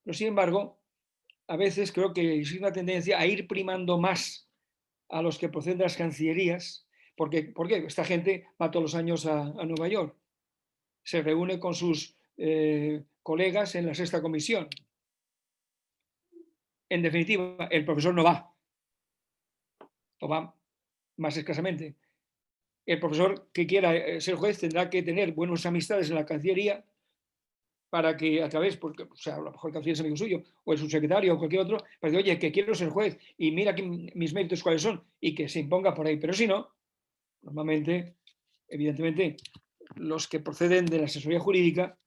pero sin embargo, a veces creo que existe una tendencia a ir primando más a los que proceden de las cancillerías, porque esta gente va todos los años a Nueva York, se reúne con sus colegas en la sexta comisión. En definitiva, el profesor no va, o va más escasamente. El profesor que quiera ser juez tendrá que tener buenas amistades en la cancillería para que a través, porque, o sea, a lo mejor el canciller es amigo suyo, o el subsecretario, o cualquier otro, para decir, oye, que quiero ser juez, y mira aquí mis méritos cuáles son, y que se imponga por ahí. Pero si no, normalmente, evidentemente, los que proceden de la asesoría jurídica,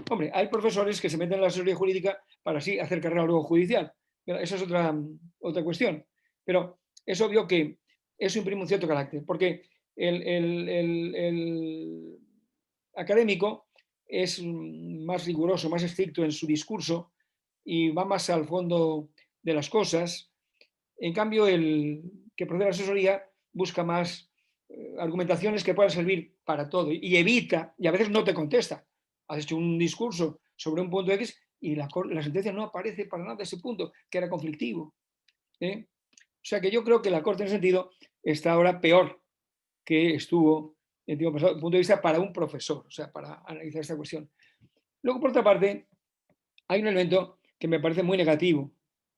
hombre, hay profesores que se meten en la asesoría jurídica para así hacer carrera luego judicial. Pero esa es otra cuestión. Pero es obvio que eso imprime un cierto carácter, porque el académico es más riguroso, más estricto en su discurso y va más al fondo de las cosas. En cambio, el que procede de la asesoría busca más argumentaciones que puedan servir para todo y evita, y a veces no te contesta. Has hecho un discurso sobre un punto X y la sentencia no aparece para nada ese punto, que era conflictivo. O sea que yo creo que la Corte en ese sentido está ahora peor que estuvo en el tiempo pasado, desde el punto de vista para un profesor, o sea, para analizar esta cuestión. Luego, por otra parte, hay un elemento que me parece muy negativo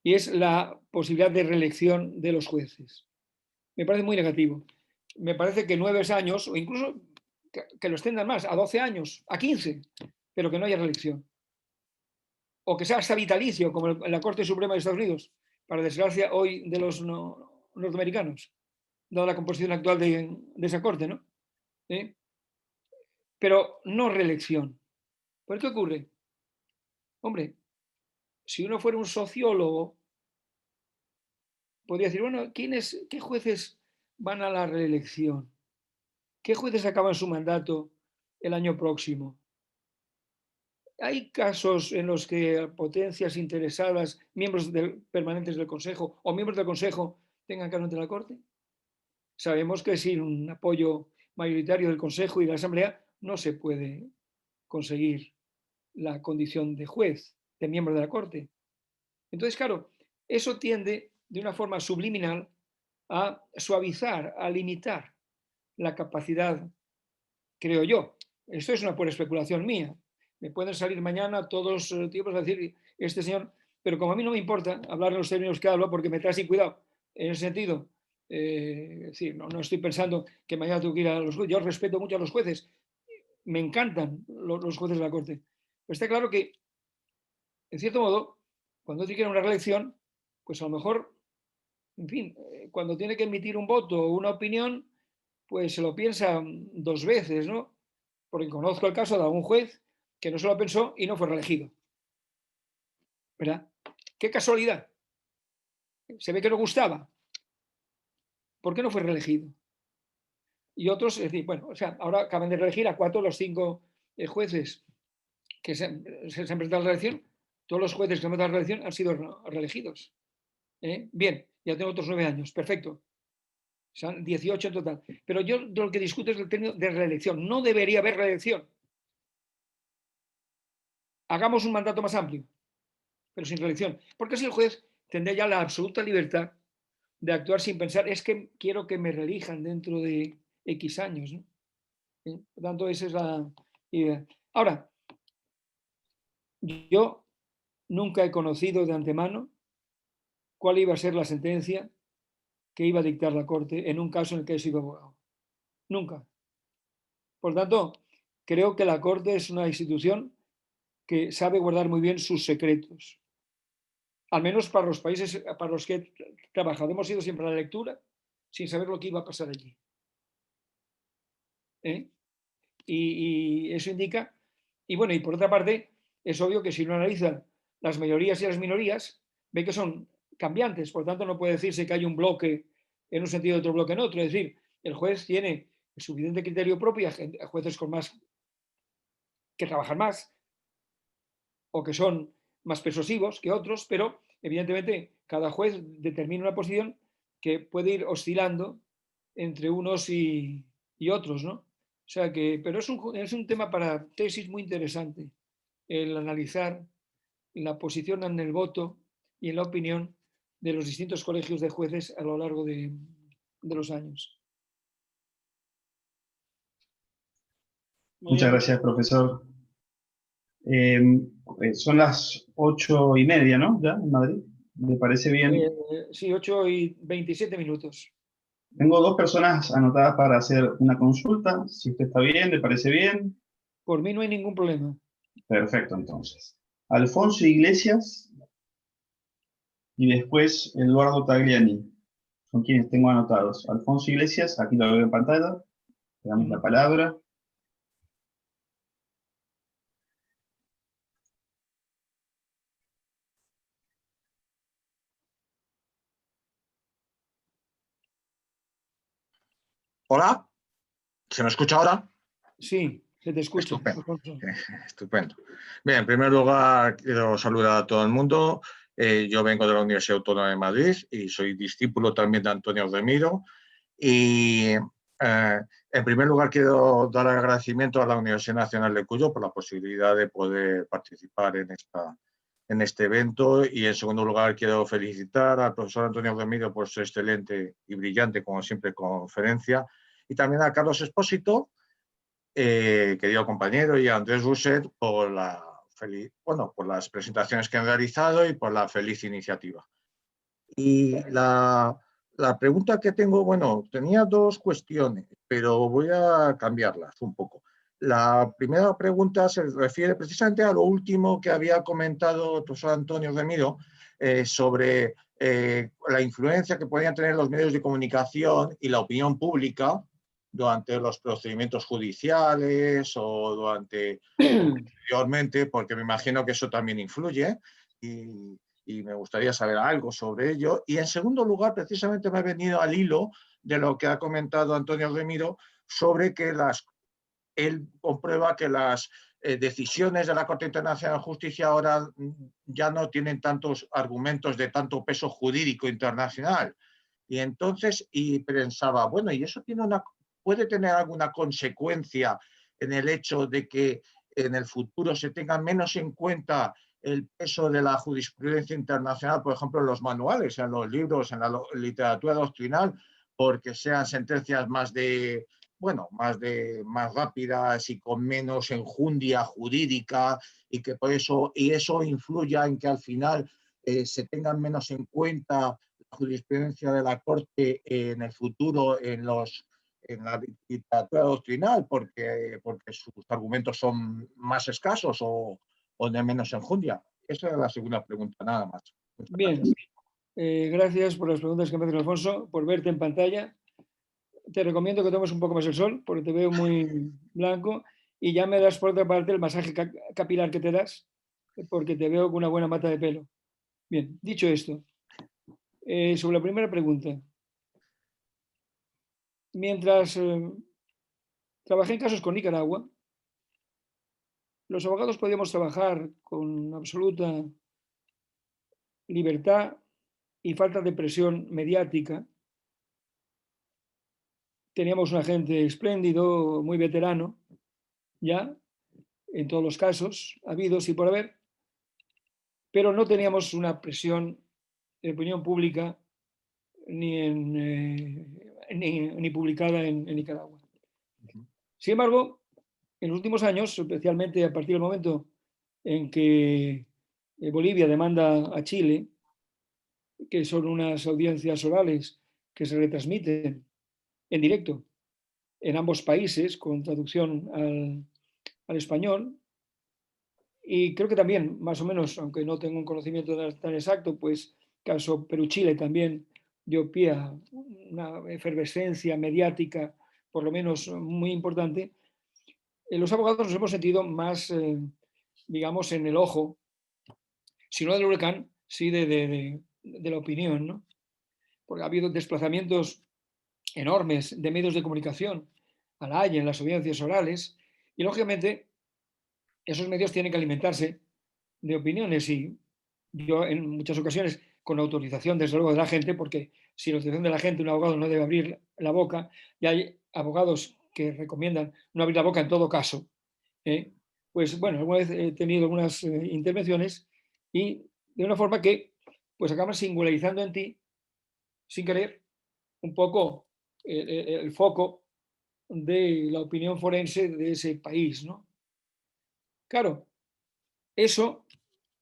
y es la posibilidad de reelección de los jueces. Me parece muy negativo. Me parece que 9 años, o incluso que lo extendan más, a 12 años, a 15, pero que no haya reelección. O que sea hasta vitalicio, como en la Corte Suprema de Estados Unidos, para desgracia hoy de los norteamericanos, dada la composición actual de esa Corte, ¿no? Pero no reelección. ¿Por qué ocurre? Hombre, si uno fuera un sociólogo, podría decir, bueno, ¿qué jueces van a la reelección? ¿Qué jueces acaban su mandato el año próximo? ¿Hay casos en los que potencias interesadas, miembros permanentes del Consejo o miembros del Consejo tengan cargo ante la Corte? Sabemos que sin un apoyo mayoritario del Consejo y de la Asamblea, no se puede conseguir la condición de juez, de miembro de la Corte. Entonces, claro, eso tiende de una forma subliminal a suavizar, a limitar la capacidad, creo yo. Esto es una pura especulación mía. Me pueden salir mañana todos los tipos a decir, este señor, pero como a mí no me importa hablar en los términos que hablo porque me trae sin cuidado, en ese sentido, decir, no estoy pensando que mañana tengo que ir a los jueces. Yo respeto mucho a los jueces, me encantan los jueces de la Corte. Pero está claro que, en cierto modo, cuando tiene que ir a una reelección, pues a lo mejor, en fin, cuando tiene que emitir un voto o una opinión, pues se lo piensa 2 veces, ¿no? Porque conozco el caso de algún juez que no se lo pensó y no fue reelegido. ¿Verdad? ¡Qué casualidad! Se ve que no gustaba. ¿Por qué no fue reelegido? Y otros, es decir, bueno, o sea, ahora acaban de reelegir a 4 de los 5 jueces que se han presentado a la reelección. Todos los jueces que han presentado a la reelección han sido reelegidos. Bien, ya tengo otros 9 años, perfecto. Son 18 en total. Pero yo de lo que discuto es el término de reelección. No debería haber reelección. Hagamos un mandato más amplio, pero sin reelección. Porque así el juez tendría ya la absoluta libertad de actuar sin pensar, es que quiero que me reelijan dentro de X años, ¿no? Por tanto, esa es la idea. Ahora, yo nunca he conocido de antemano cuál iba a ser la sentencia que iba a dictar la Corte en un caso en el que he sido abogado. Nunca. Por tanto, creo que la Corte es una institución que sabe guardar muy bien sus secretos. Al menos para los países para los que he trabajado. Hemos ido siempre a la lectura sin saber lo que iba a pasar allí. Y eso indica, y bueno, y por otra parte, es obvio que si uno analiza las mayorías y las minorías, ve que son cambiantes, por tanto no puede decirse que hay un bloque en un sentido y otro bloque en otro. Es decir, el juez tiene el suficiente criterio propio, a jueces con más que trabajan más o que son más persuasivos que otros, pero evidentemente cada juez determina una posición que puede ir oscilando entre unos y otros, ¿no? O sea que, pero es un tema para tesis muy interesante, el analizar la posición en el voto y en la opinión de los distintos colegios de jueces a lo largo de los años. Muchas gracias, profesor. Son las 8:30, ¿no? Ya en Madrid. ¿Me parece bien? Sí, 8:27. Tengo 2 personas anotadas para hacer una consulta. Si usted está bien, ¿le parece bien? Por mí no hay ningún problema. Perfecto, entonces. Alfonso Iglesias y después Eduardo Tagliani. Son quienes tengo anotados. Alfonso Iglesias, aquí lo veo en pantalla. Le damos la palabra. Hola, ¿se me escucha ahora? Sí, se te escucha. Estupendo. Bien, en primer lugar, quiero saludar a todo el mundo. Yo vengo de la Universidad Autónoma de Madrid y soy discípulo también de Antonio Remiro. Y en primer lugar, quiero dar agradecimiento a la Universidad Nacional de Cuyo por la posibilidad de poder participar en este evento. Y en segundo lugar, quiero felicitar al profesor Antonio Remiro por su excelente y brillante, como siempre, conferencia. Y también a Carlos Espósito, querido compañero, y a Andrés Rousset por las presentaciones que han realizado y por la feliz iniciativa. Y la pregunta que tengo, bueno, tenía 2 cuestiones, pero voy a cambiarlas un poco. La primera pregunta se refiere precisamente a lo último que había comentado el profesor Antonio Remiro sobre la influencia que podían tener los medios de comunicación y la opinión pública durante los procedimientos judiciales o posteriormente, porque me imagino que eso también influye y me gustaría saber algo sobre ello. Y en segundo lugar, precisamente me he venido al hilo de lo que ha comentado Antonio Remiro sobre que él comprueba que las decisiones de la Corte Internacional de Justicia ahora ya no tienen tantos argumentos de tanto peso jurídico internacional. Y entonces, pensaba, bueno, y eso puede tener alguna consecuencia en el hecho de que en el futuro se tenga menos en cuenta el peso de la jurisprudencia internacional, por ejemplo, en los manuales, en los libros, en la literatura doctrinal, porque sean sentencias más rápidas y con menos enjundia jurídica, y que por eso, y eso influya en que al final se tengan menos en cuenta la jurisprudencia de la Corte en el futuro en la literatura doctrinal, porque sus argumentos son más escasos o de menos enjundia. Esa es la segunda pregunta, nada más. Bien, gracias por las preguntas que me hace Alfonso, por verte en pantalla. Te recomiendo que tomes un poco más el sol, porque te veo muy blanco, y ya me das por otra parte el masaje capilar que te das, porque te veo con una buena mata de pelo. Bien, dicho esto, sobre la primera pregunta. Mientras trabajé en casos con Nicaragua, los abogados podíamos trabajar con absoluta libertad y falta de presión mediática. Teníamos un agente espléndido, muy veterano, ya, en todos los casos, habidos y por haber, pero no teníamos una presión de opinión pública ni publicada en Nicaragua. Sin embargo, en los últimos años, especialmente a partir del momento en que Bolivia demanda a Chile, que son unas audiencias orales que se retransmiten en directo en ambos países con traducción al español, y creo que también, más o menos, aunque no tengo un conocimiento tan exacto, pues caso Perú-Chile también dio pie a una efervescencia mediática, por lo menos muy importante. Los abogados nos hemos sentido más, digamos, en el ojo, si no del huracán, sí de la opinión, ¿no? Porque ha habido desplazamientos enormes de medios de comunicación a La Haya en las audiencias orales, y lógicamente esos medios tienen que alimentarse de opiniones, y yo en muchas ocasiones con autorización desde luego de la gente, porque sin autorización de la gente un abogado no debe abrir la boca, y hay abogados que recomiendan no abrir la boca en todo caso. Pues bueno, alguna vez he tenido algunas intervenciones, y de una forma que pues acaban singularizando en ti, sin querer, un poco el foco de la opinión forense de ese país, ¿no? Claro, eso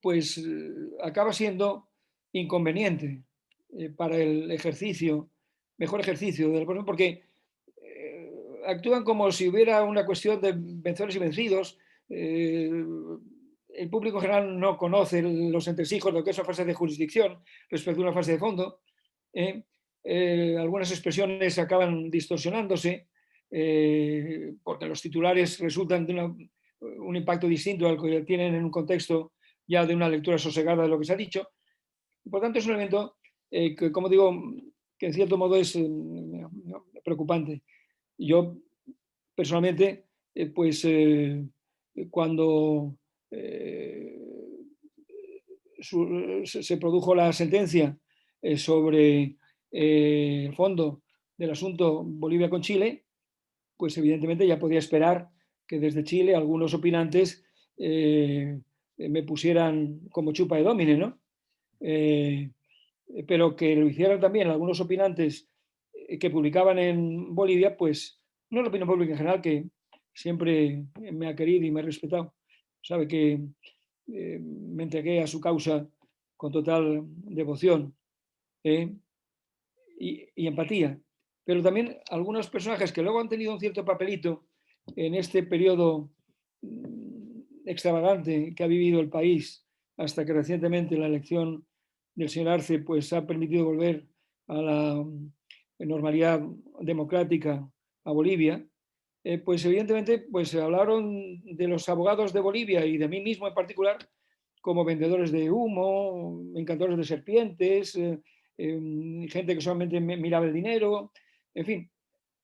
pues acaba siendo inconveniente para el mejor ejercicio de la persona, porque actúan como si hubiera una cuestión de vencedores y vencidos. El público en general no conoce los entresijos de lo que es una fase de jurisdicción respecto a una fase de fondo. Algunas expresiones acaban distorsionándose porque los titulares resultan de un impacto distinto al que tienen en un contexto ya de una lectura sosegada de lo que se ha dicho. Por tanto, es un elemento que, como digo, que en cierto modo es preocupante. Yo, personalmente, cuando se produjo la sentencia sobre el fondo del asunto Bolivia con Chile, pues evidentemente ya podía esperar que desde Chile algunos opinantes me pusieran como chupa de domine, ¿no? Pero que lo hicieran también algunos opinantes que publicaban en Bolivia, pues no es la opinión pública en general, que siempre me ha querido y me ha respetado. Sabe que me entregué a su causa con total devoción y empatía. Pero también algunos personajes que luego han tenido un cierto papelito en este periodo extravagante que ha vivido el país, hasta que recientemente la elección del señor Arce pues ha permitido volver a la normalidad democrática a Bolivia, pues evidentemente pues hablaron de los abogados de Bolivia y de mí mismo en particular como vendedores de humo, encantadores de serpientes, gente que solamente miraba el dinero, en fin,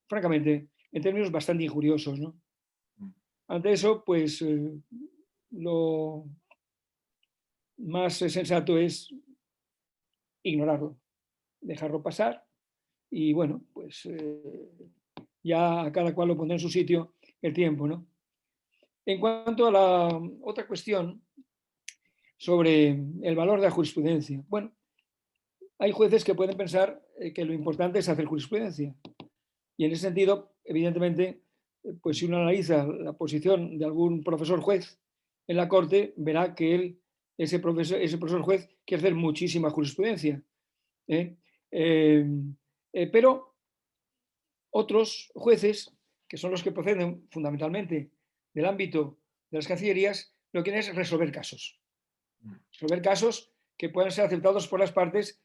francamente, en términos bastante injuriosos, ¿no? Ante eso, pues lo más sensato es ignorarlo, dejarlo pasar, y bueno, pues ya a cada cual lo pondrá en su sitio el tiempo, ¿no? En cuanto a la otra cuestión sobre el valor de la jurisprudencia, bueno, hay jueces que pueden pensar que lo importante es hacer jurisprudencia. Y en ese sentido, evidentemente, pues si uno analiza la posición de algún profesor juez en la Corte, verá que ese profesor juez quiere hacer muchísima jurisprudencia. Pero otros jueces, que son los que proceden fundamentalmente del ámbito de las cancillerías, lo que quieren es resolver casos. Resolver casos que puedan ser aceptados por las partes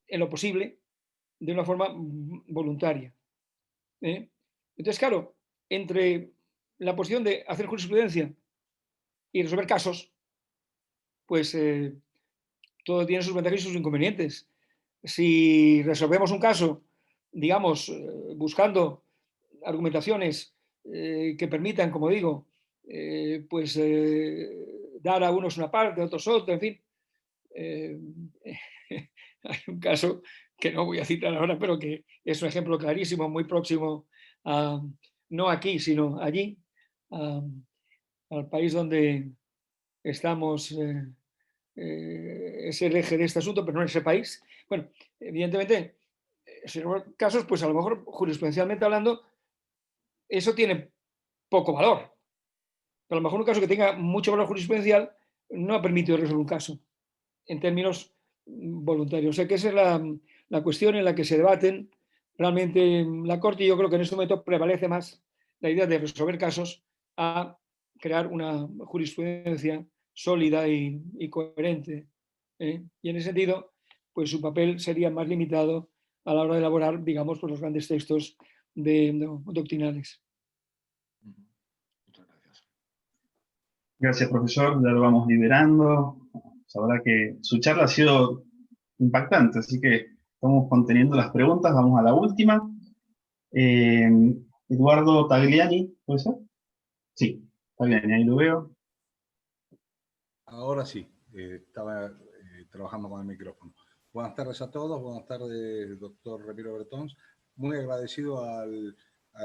en lo posible de una forma voluntaria. Entonces, claro, entre la posición de hacer jurisprudencia y resolver casos, pues todo tiene sus ventajas y sus inconvenientes. Si resolvemos un caso, digamos, buscando argumentaciones que permitan, como digo, pues dar a unos una parte, a otros otra, en fin. Hay un caso que no voy a citar ahora, pero que es un ejemplo clarísimo, muy próximo, no aquí, sino allí, al país donde estamos, es el eje de este asunto, pero no en ese país. Bueno, evidentemente, si en casos, pues a lo mejor jurisprudencialmente hablando, eso tiene poco valor. Pero a lo mejor un caso que tenga mucho valor jurisprudencial no ha permitido resolver un caso en términos voluntarios. O sea que esa es la cuestión en la que se debaten realmente la Corte, y yo creo que en este momento prevalece más la idea de resolver casos a crear una jurisprudencia sólida y coherente. Y en ese sentido, pues su papel sería más limitado a la hora de elaborar, digamos, pues los grandes textos doctrinales. Muchas gracias. Gracias, profesor. Ya lo vamos liberando. La verdad que su charla ha sido impactante, así que estamos conteniendo las preguntas. Vamos a la última. Eduardo Tagliani, ¿puede ser? Sí, Tagliani, ahí lo veo. Ahora sí, estaba trabajando con el micrófono. Buenas tardes a todos, buenas tardes, doctor Ramiro Bertons. Muy agradecido a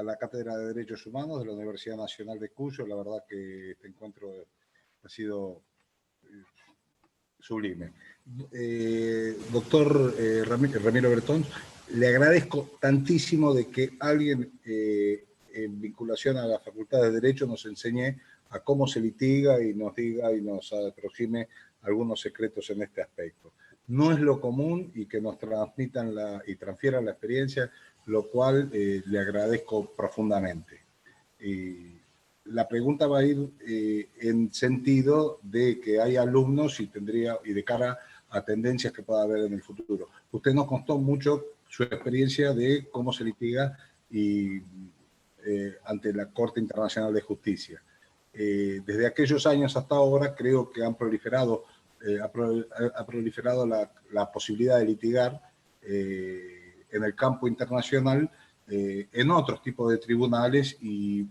la Cátedra de Derechos Humanos de la Universidad Nacional de Cuyo. La verdad que este encuentro ha sido sublime. Doctor Ramiro Bertons, le agradezco tantísimo de que alguien en vinculación a la Facultad de Derecho nos enseñe a cómo se litiga y nos diga y nos aproxime algunos secretos en este aspecto. No es lo común y que nos transmitan y transfieran la experiencia, lo cual le agradezco profundamente. La pregunta va a ir en sentido de que hay alumnos y de cara a tendencias que pueda haber en el futuro. Usted nos contó mucho su experiencia de cómo se litiga ante la Corte Internacional de Justicia. Desde aquellos años hasta ahora creo que ha proliferado la posibilidad de litigar en el campo internacional en otros tipos de tribunales, y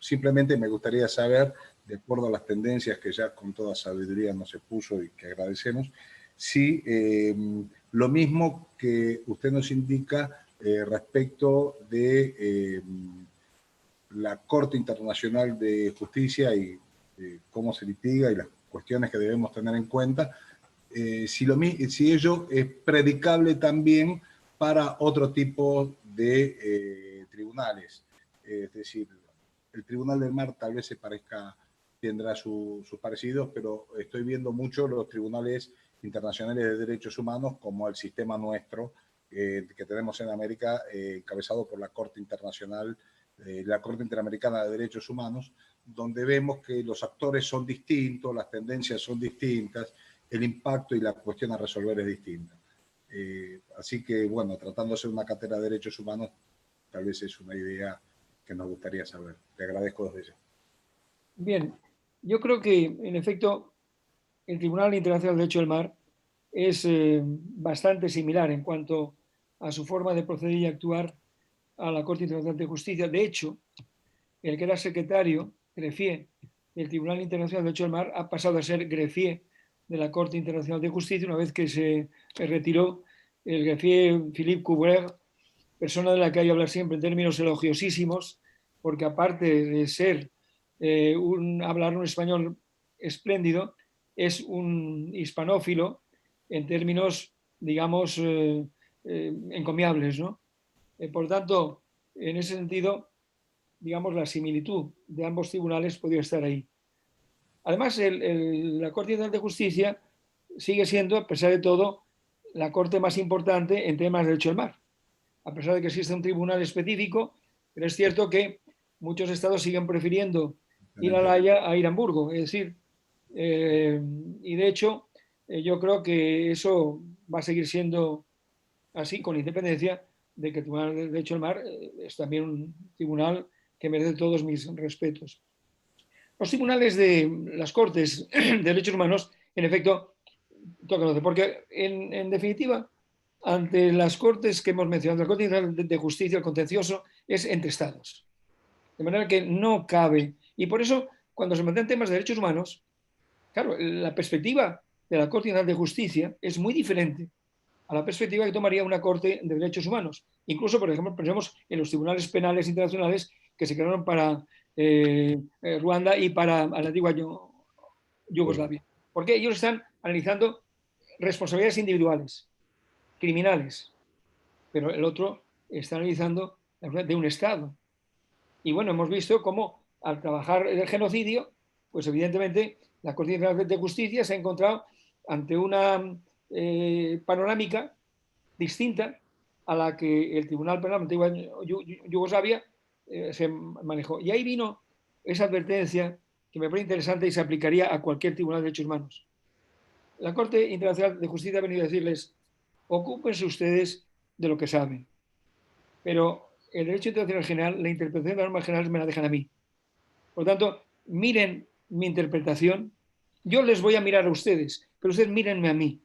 simplemente me gustaría saber, de acuerdo a las tendencias que ya con toda sabiduría nos expuso y que agradecemos, si lo mismo que usted nos indica respecto de la Corte Internacional de Justicia y cómo se litiga y las cuestiones que debemos tener en cuenta, si ello es predicable también para otro tipo de tribunales. Es decir, el Tribunal del Mar tal vez tendrá sus parecidos, pero estoy viendo mucho los tribunales internacionales de derechos humanos como el sistema nuestro que tenemos en América, encabezado por la Corte Internacional, la Corte Interamericana de Derechos Humanos, donde vemos que los actores son distintos, las tendencias son distintas, el impacto y la cuestión a resolver es distinta. Así que, bueno, tratándose de una cátedra de derechos humanos, tal vez es una idea que nos gustaría saber. Te agradezco desde ya. Bien, yo creo que, en efecto, el Tribunal Internacional de Derecho del Mar es bastante similar en cuanto a su forma de proceder y actuar a la Corte Internacional de Justicia. De hecho, el que era secretario, greffier, del Tribunal Internacional de Derecho del Mar ha pasado a ser greffier de la Corte Internacional de Justicia una vez que se retiró el greffier Philippe Couvreur, persona de la que hay que hablar siempre en términos elogiosísimos, porque aparte de ser hablar un español espléndido, es un hispanófilo en términos, digamos, encomiables, ¿no? Por tanto, en ese sentido, digamos, la similitud de ambos tribunales podría estar ahí. Además, la Corte Internacional de Justicia sigue siendo, a pesar de todo, la corte más importante en temas de derecho del mar. A pesar de que existe un tribunal específico, pero es cierto que muchos estados siguen prefiriendo ir a La Haya a ir a Hamburgo. Es decir, y de hecho, yo creo que eso va a seguir siendo así, con independencia de que el Tribunal de Derecho del Mar es también un tribunal que merece todos mis respetos. Los tribunales de las Cortes de Derechos Humanos, en efecto, porque en definitiva, ante las Cortes que hemos mencionado, la Corte de Justicia, el contencioso, es entre estados. De manera que no cabe. Y por eso, cuando se plantean temas de derechos humanos, claro, la perspectiva de la Corte Internacional de Justicia es muy diferente a la perspectiva que tomaría una Corte de Derechos Humanos. Incluso, por ejemplo, pensemos en los tribunales penales internacionales que se crearon para Ruanda y para la antigua Yugoslavia. Porque ellos están analizando responsabilidades individuales, criminales, pero el otro está analizando de un Estado. Y bueno, hemos visto cómo al trabajar el genocidio, pues evidentemente la Corte Internacional de Justicia se ha encontrado ante una panorámica distinta a la que el Tribunal Penal de Yugoslavia se manejó. Y ahí vino esa advertencia que me parece interesante y se aplicaría a cualquier tribunal de derechos humanos. La Corte Internacional de Justicia ha venido a decirles, ocúpense ustedes de lo que saben, pero el derecho internacional general, la interpretación de las normas generales me la dejan a mí. Por lo tanto, miren mi interpretación, yo les voy a mirar a ustedes, pero ustedes mírenme a mí.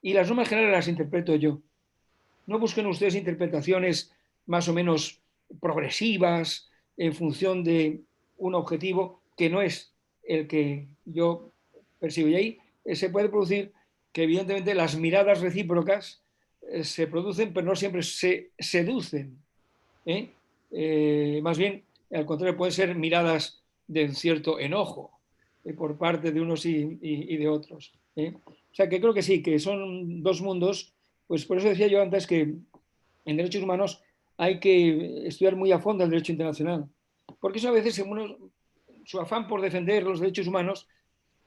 Y las normas generales las interpreto yo. No busquen ustedes interpretaciones más o menos progresivas en función de un objetivo que no es el que yo persigo. Y ahí se puede producir que evidentemente las miradas recíprocas se producen, pero no siempre se seducen. Más bien, al contrario, pueden ser miradas de cierto enojo por parte de unos y de otros. O sea, que creo que sí, que son dos mundos. Pues por eso decía yo antes que en derechos humanos hay que estudiar muy a fondo el derecho internacional. Porque eso a veces, su afán por defender los derechos humanos,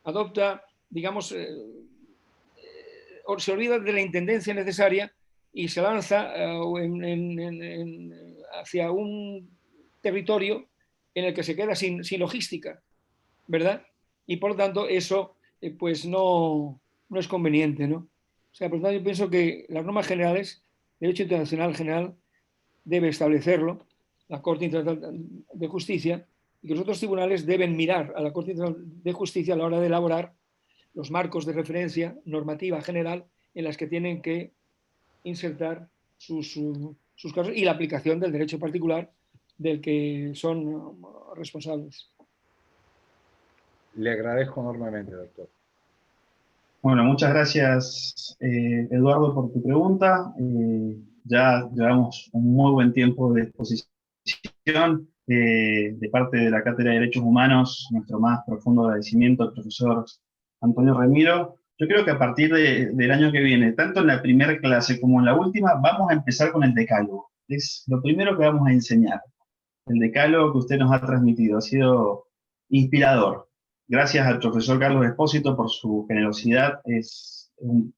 adopta, digamos, se olvida de la intendencia necesaria y se lanza hacia un territorio en el que se queda sin logística, ¿verdad? Y por lo tanto eso pues no es conveniente, ¿no? O sea, por lo tanto yo pienso que las normas generales, derecho internacional general debe establecerlo, la Corte Internacional de Justicia, y que los otros tribunales deben mirar a la Corte Internacional de Justicia a la hora de elaborar los marcos de referencia normativa general en las que tienen que insertar sus casos y la aplicación del derecho particular del que son responsables. Le agradezco enormemente, doctor. Bueno, muchas gracias, Eduardo, por tu pregunta. Ya llevamos un muy buen tiempo de exposición. De parte de la Cátedra de Derechos Humanos, nuestro más profundo agradecimiento al profesor Antonio Remiro. Yo creo que a partir del año que viene, tanto en la primera clase como en la última, vamos a empezar con el decálogo. Es lo primero que vamos a enseñar. El decálogo que usted nos ha transmitido ha sido inspirador. Gracias al profesor Carlos Espósito por su generosidad.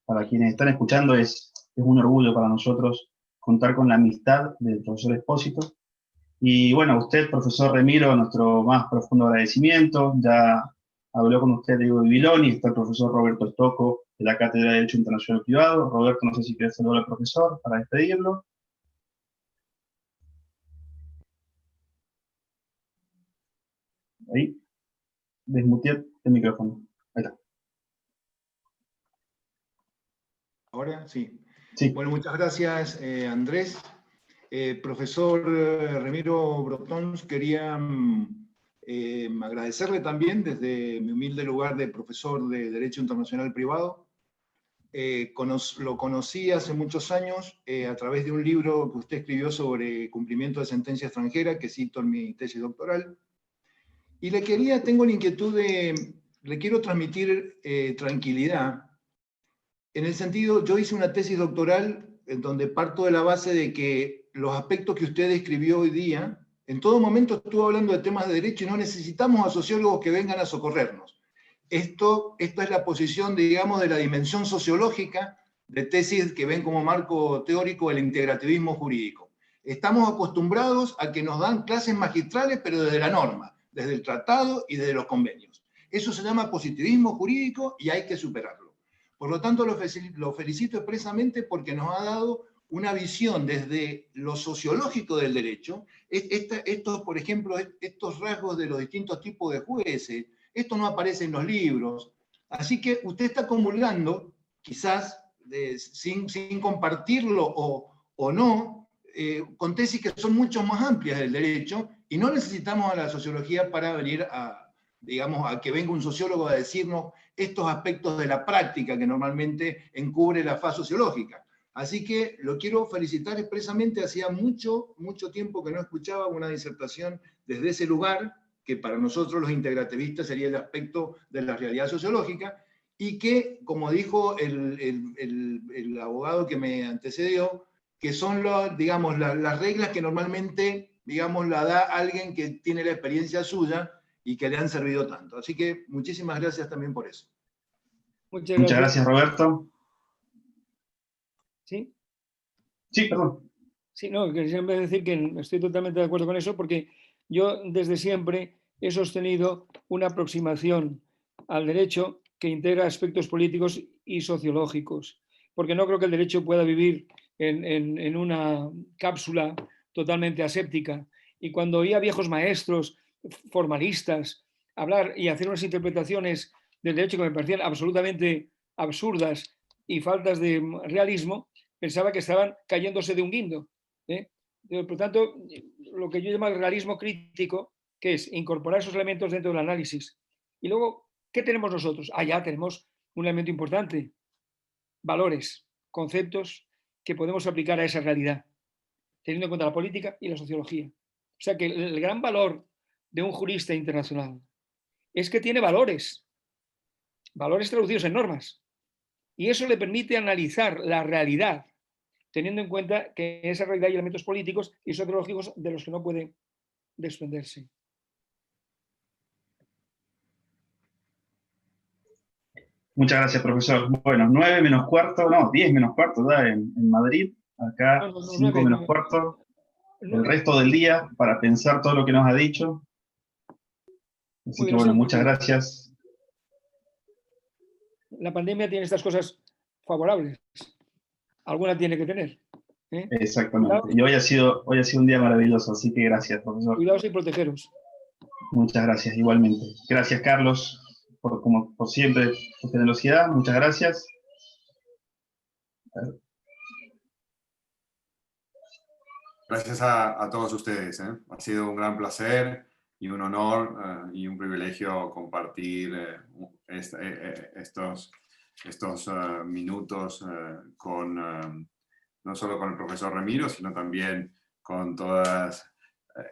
Para quienes están escuchando, es un orgullo para nosotros contar con la amistad del profesor Espósito. Y bueno, a usted, profesor Remiro, nuestro más profundo agradecimiento. Ya habló con usted Diego Bibiloni, está el profesor Roberto Stocco de la Cátedra de Derecho Internacional Privado. Roberto, no sé si quiere saludar al profesor para despedirlo. Ahí, desmuteé el micrófono. Ahí está. ¿Ahora? Sí. Sí. Bueno, muchas gracias, Andrés. Profesor Remiro Brotons, quería agradecerle también desde mi humilde lugar de profesor de Derecho Internacional Privado lo conocí hace muchos años a través de un libro que usted escribió sobre cumplimiento de sentencia extranjera, que cito en mi tesis doctoral. Y tengo la inquietud le quiero transmitir tranquilidad. En el sentido, yo hice una tesis doctoral en donde parto de la base de que los aspectos que usted describió hoy día, en todo momento estuvo hablando de temas de derecho y no necesitamos a sociólogos que vengan a socorrernos. Esta es la posición, digamos, de la dimensión sociológica de tesis que ven como marco teórico el integrativismo jurídico. Estamos acostumbrados a que nos dan clases magistrales, pero desde la norma, desde el tratado y desde los convenios. Eso se llama positivismo jurídico y hay que superarlo. Por lo tanto, lo felicito expresamente porque nos ha dado una visión desde lo sociológico del derecho. Por ejemplo, estos rasgos de los distintos tipos de jueces, esto no aparece en los libros. Así que usted está comulgando, quizás sin compartirlo o no, con tesis que son mucho más amplias del derecho, y no necesitamos a la sociología para venir digamos, a que venga un sociólogo a decirnos estos aspectos de la práctica que normalmente encubre la faz sociológica. Así que lo quiero felicitar expresamente, hacía mucho tiempo que no escuchaba una disertación desde ese lugar, que para nosotros los integrativistas sería el aspecto de la realidad sociológica, y que, como dijo el abogado que me antecedió, que son digamos, las reglas que normalmente, digamos, la da alguien que tiene la experiencia suya y que le han servido tanto. Así que muchísimas gracias también por eso. Muchas gracias, Roberto. ¿Sí? Sí, perdón. Sí, no, quería decir que estoy totalmente de acuerdo con eso, porque yo desde siempre he sostenido una aproximación al derecho que integra aspectos políticos y sociológicos, porque no creo que el derecho pueda vivir en una cápsula totalmente aséptica. Y cuando oía viejos maestros formalistas hablar y hacer unas interpretaciones del derecho que me parecían absolutamente absurdas y faltas de realismo, pensaba que estaban cayéndose de un guindo. Por tanto, lo que yo llamo el realismo crítico, que es incorporar esos elementos dentro del análisis. Y luego, ¿qué tenemos nosotros? Ya tenemos un elemento importante: valores, conceptos que podemos aplicar a esa realidad, teniendo en cuenta la política y la sociología. O sea que el gran valor de un jurista internacional es que tiene valores traducidos en normas, y eso le permite analizar la realidad, teniendo en cuenta que en esa realidad hay elementos políticos y sociológicos de los que no puede desprenderse. Muchas gracias, profesor. Bueno, 9 menos cuarto, no, 10 menos cuarto, da en Madrid. Acá 5 menos cuarto. El resto del día para pensar todo lo que nos ha dicho. Así que bueno, muchas gracias. La pandemia tiene estas cosas favorables. Alguna tiene que tener. Exactamente. Y hoy ha sido un día maravilloso, así que gracias, profesor. Cuidaos y protegeros. Muchas gracias, igualmente. Gracias, Carlos, por siempre, tu generosidad. Muchas gracias. Gracias a todos ustedes. Ha sido un gran placer y un honor y un privilegio compartir estos minutos no solo con el profesor Remiro, sino también con todas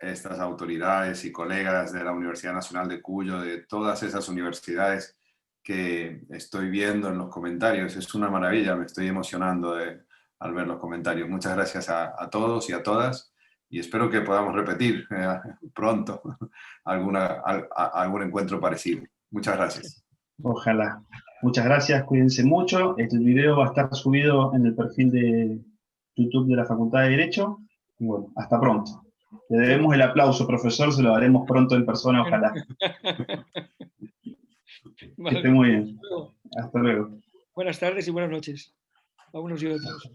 estas autoridades y colegas de la Universidad Nacional de Cuyo, de todas esas universidades que estoy viendo en los comentarios. Es una maravilla, me estoy emocionando al ver los comentarios. Muchas gracias a todos y a todas, y espero que podamos repetir pronto algún encuentro parecido. Muchas gracias. Ojalá. Muchas gracias, cuídense mucho. El video va a estar subido en el perfil de YouTube de la Facultad de Derecho. Y bueno, hasta pronto. Le debemos el aplauso, profesor, se lo daremos pronto en persona, ojalá. Vale. Que esté muy bien. Hasta luego. Buenas tardes y buenas noches a unos y otros.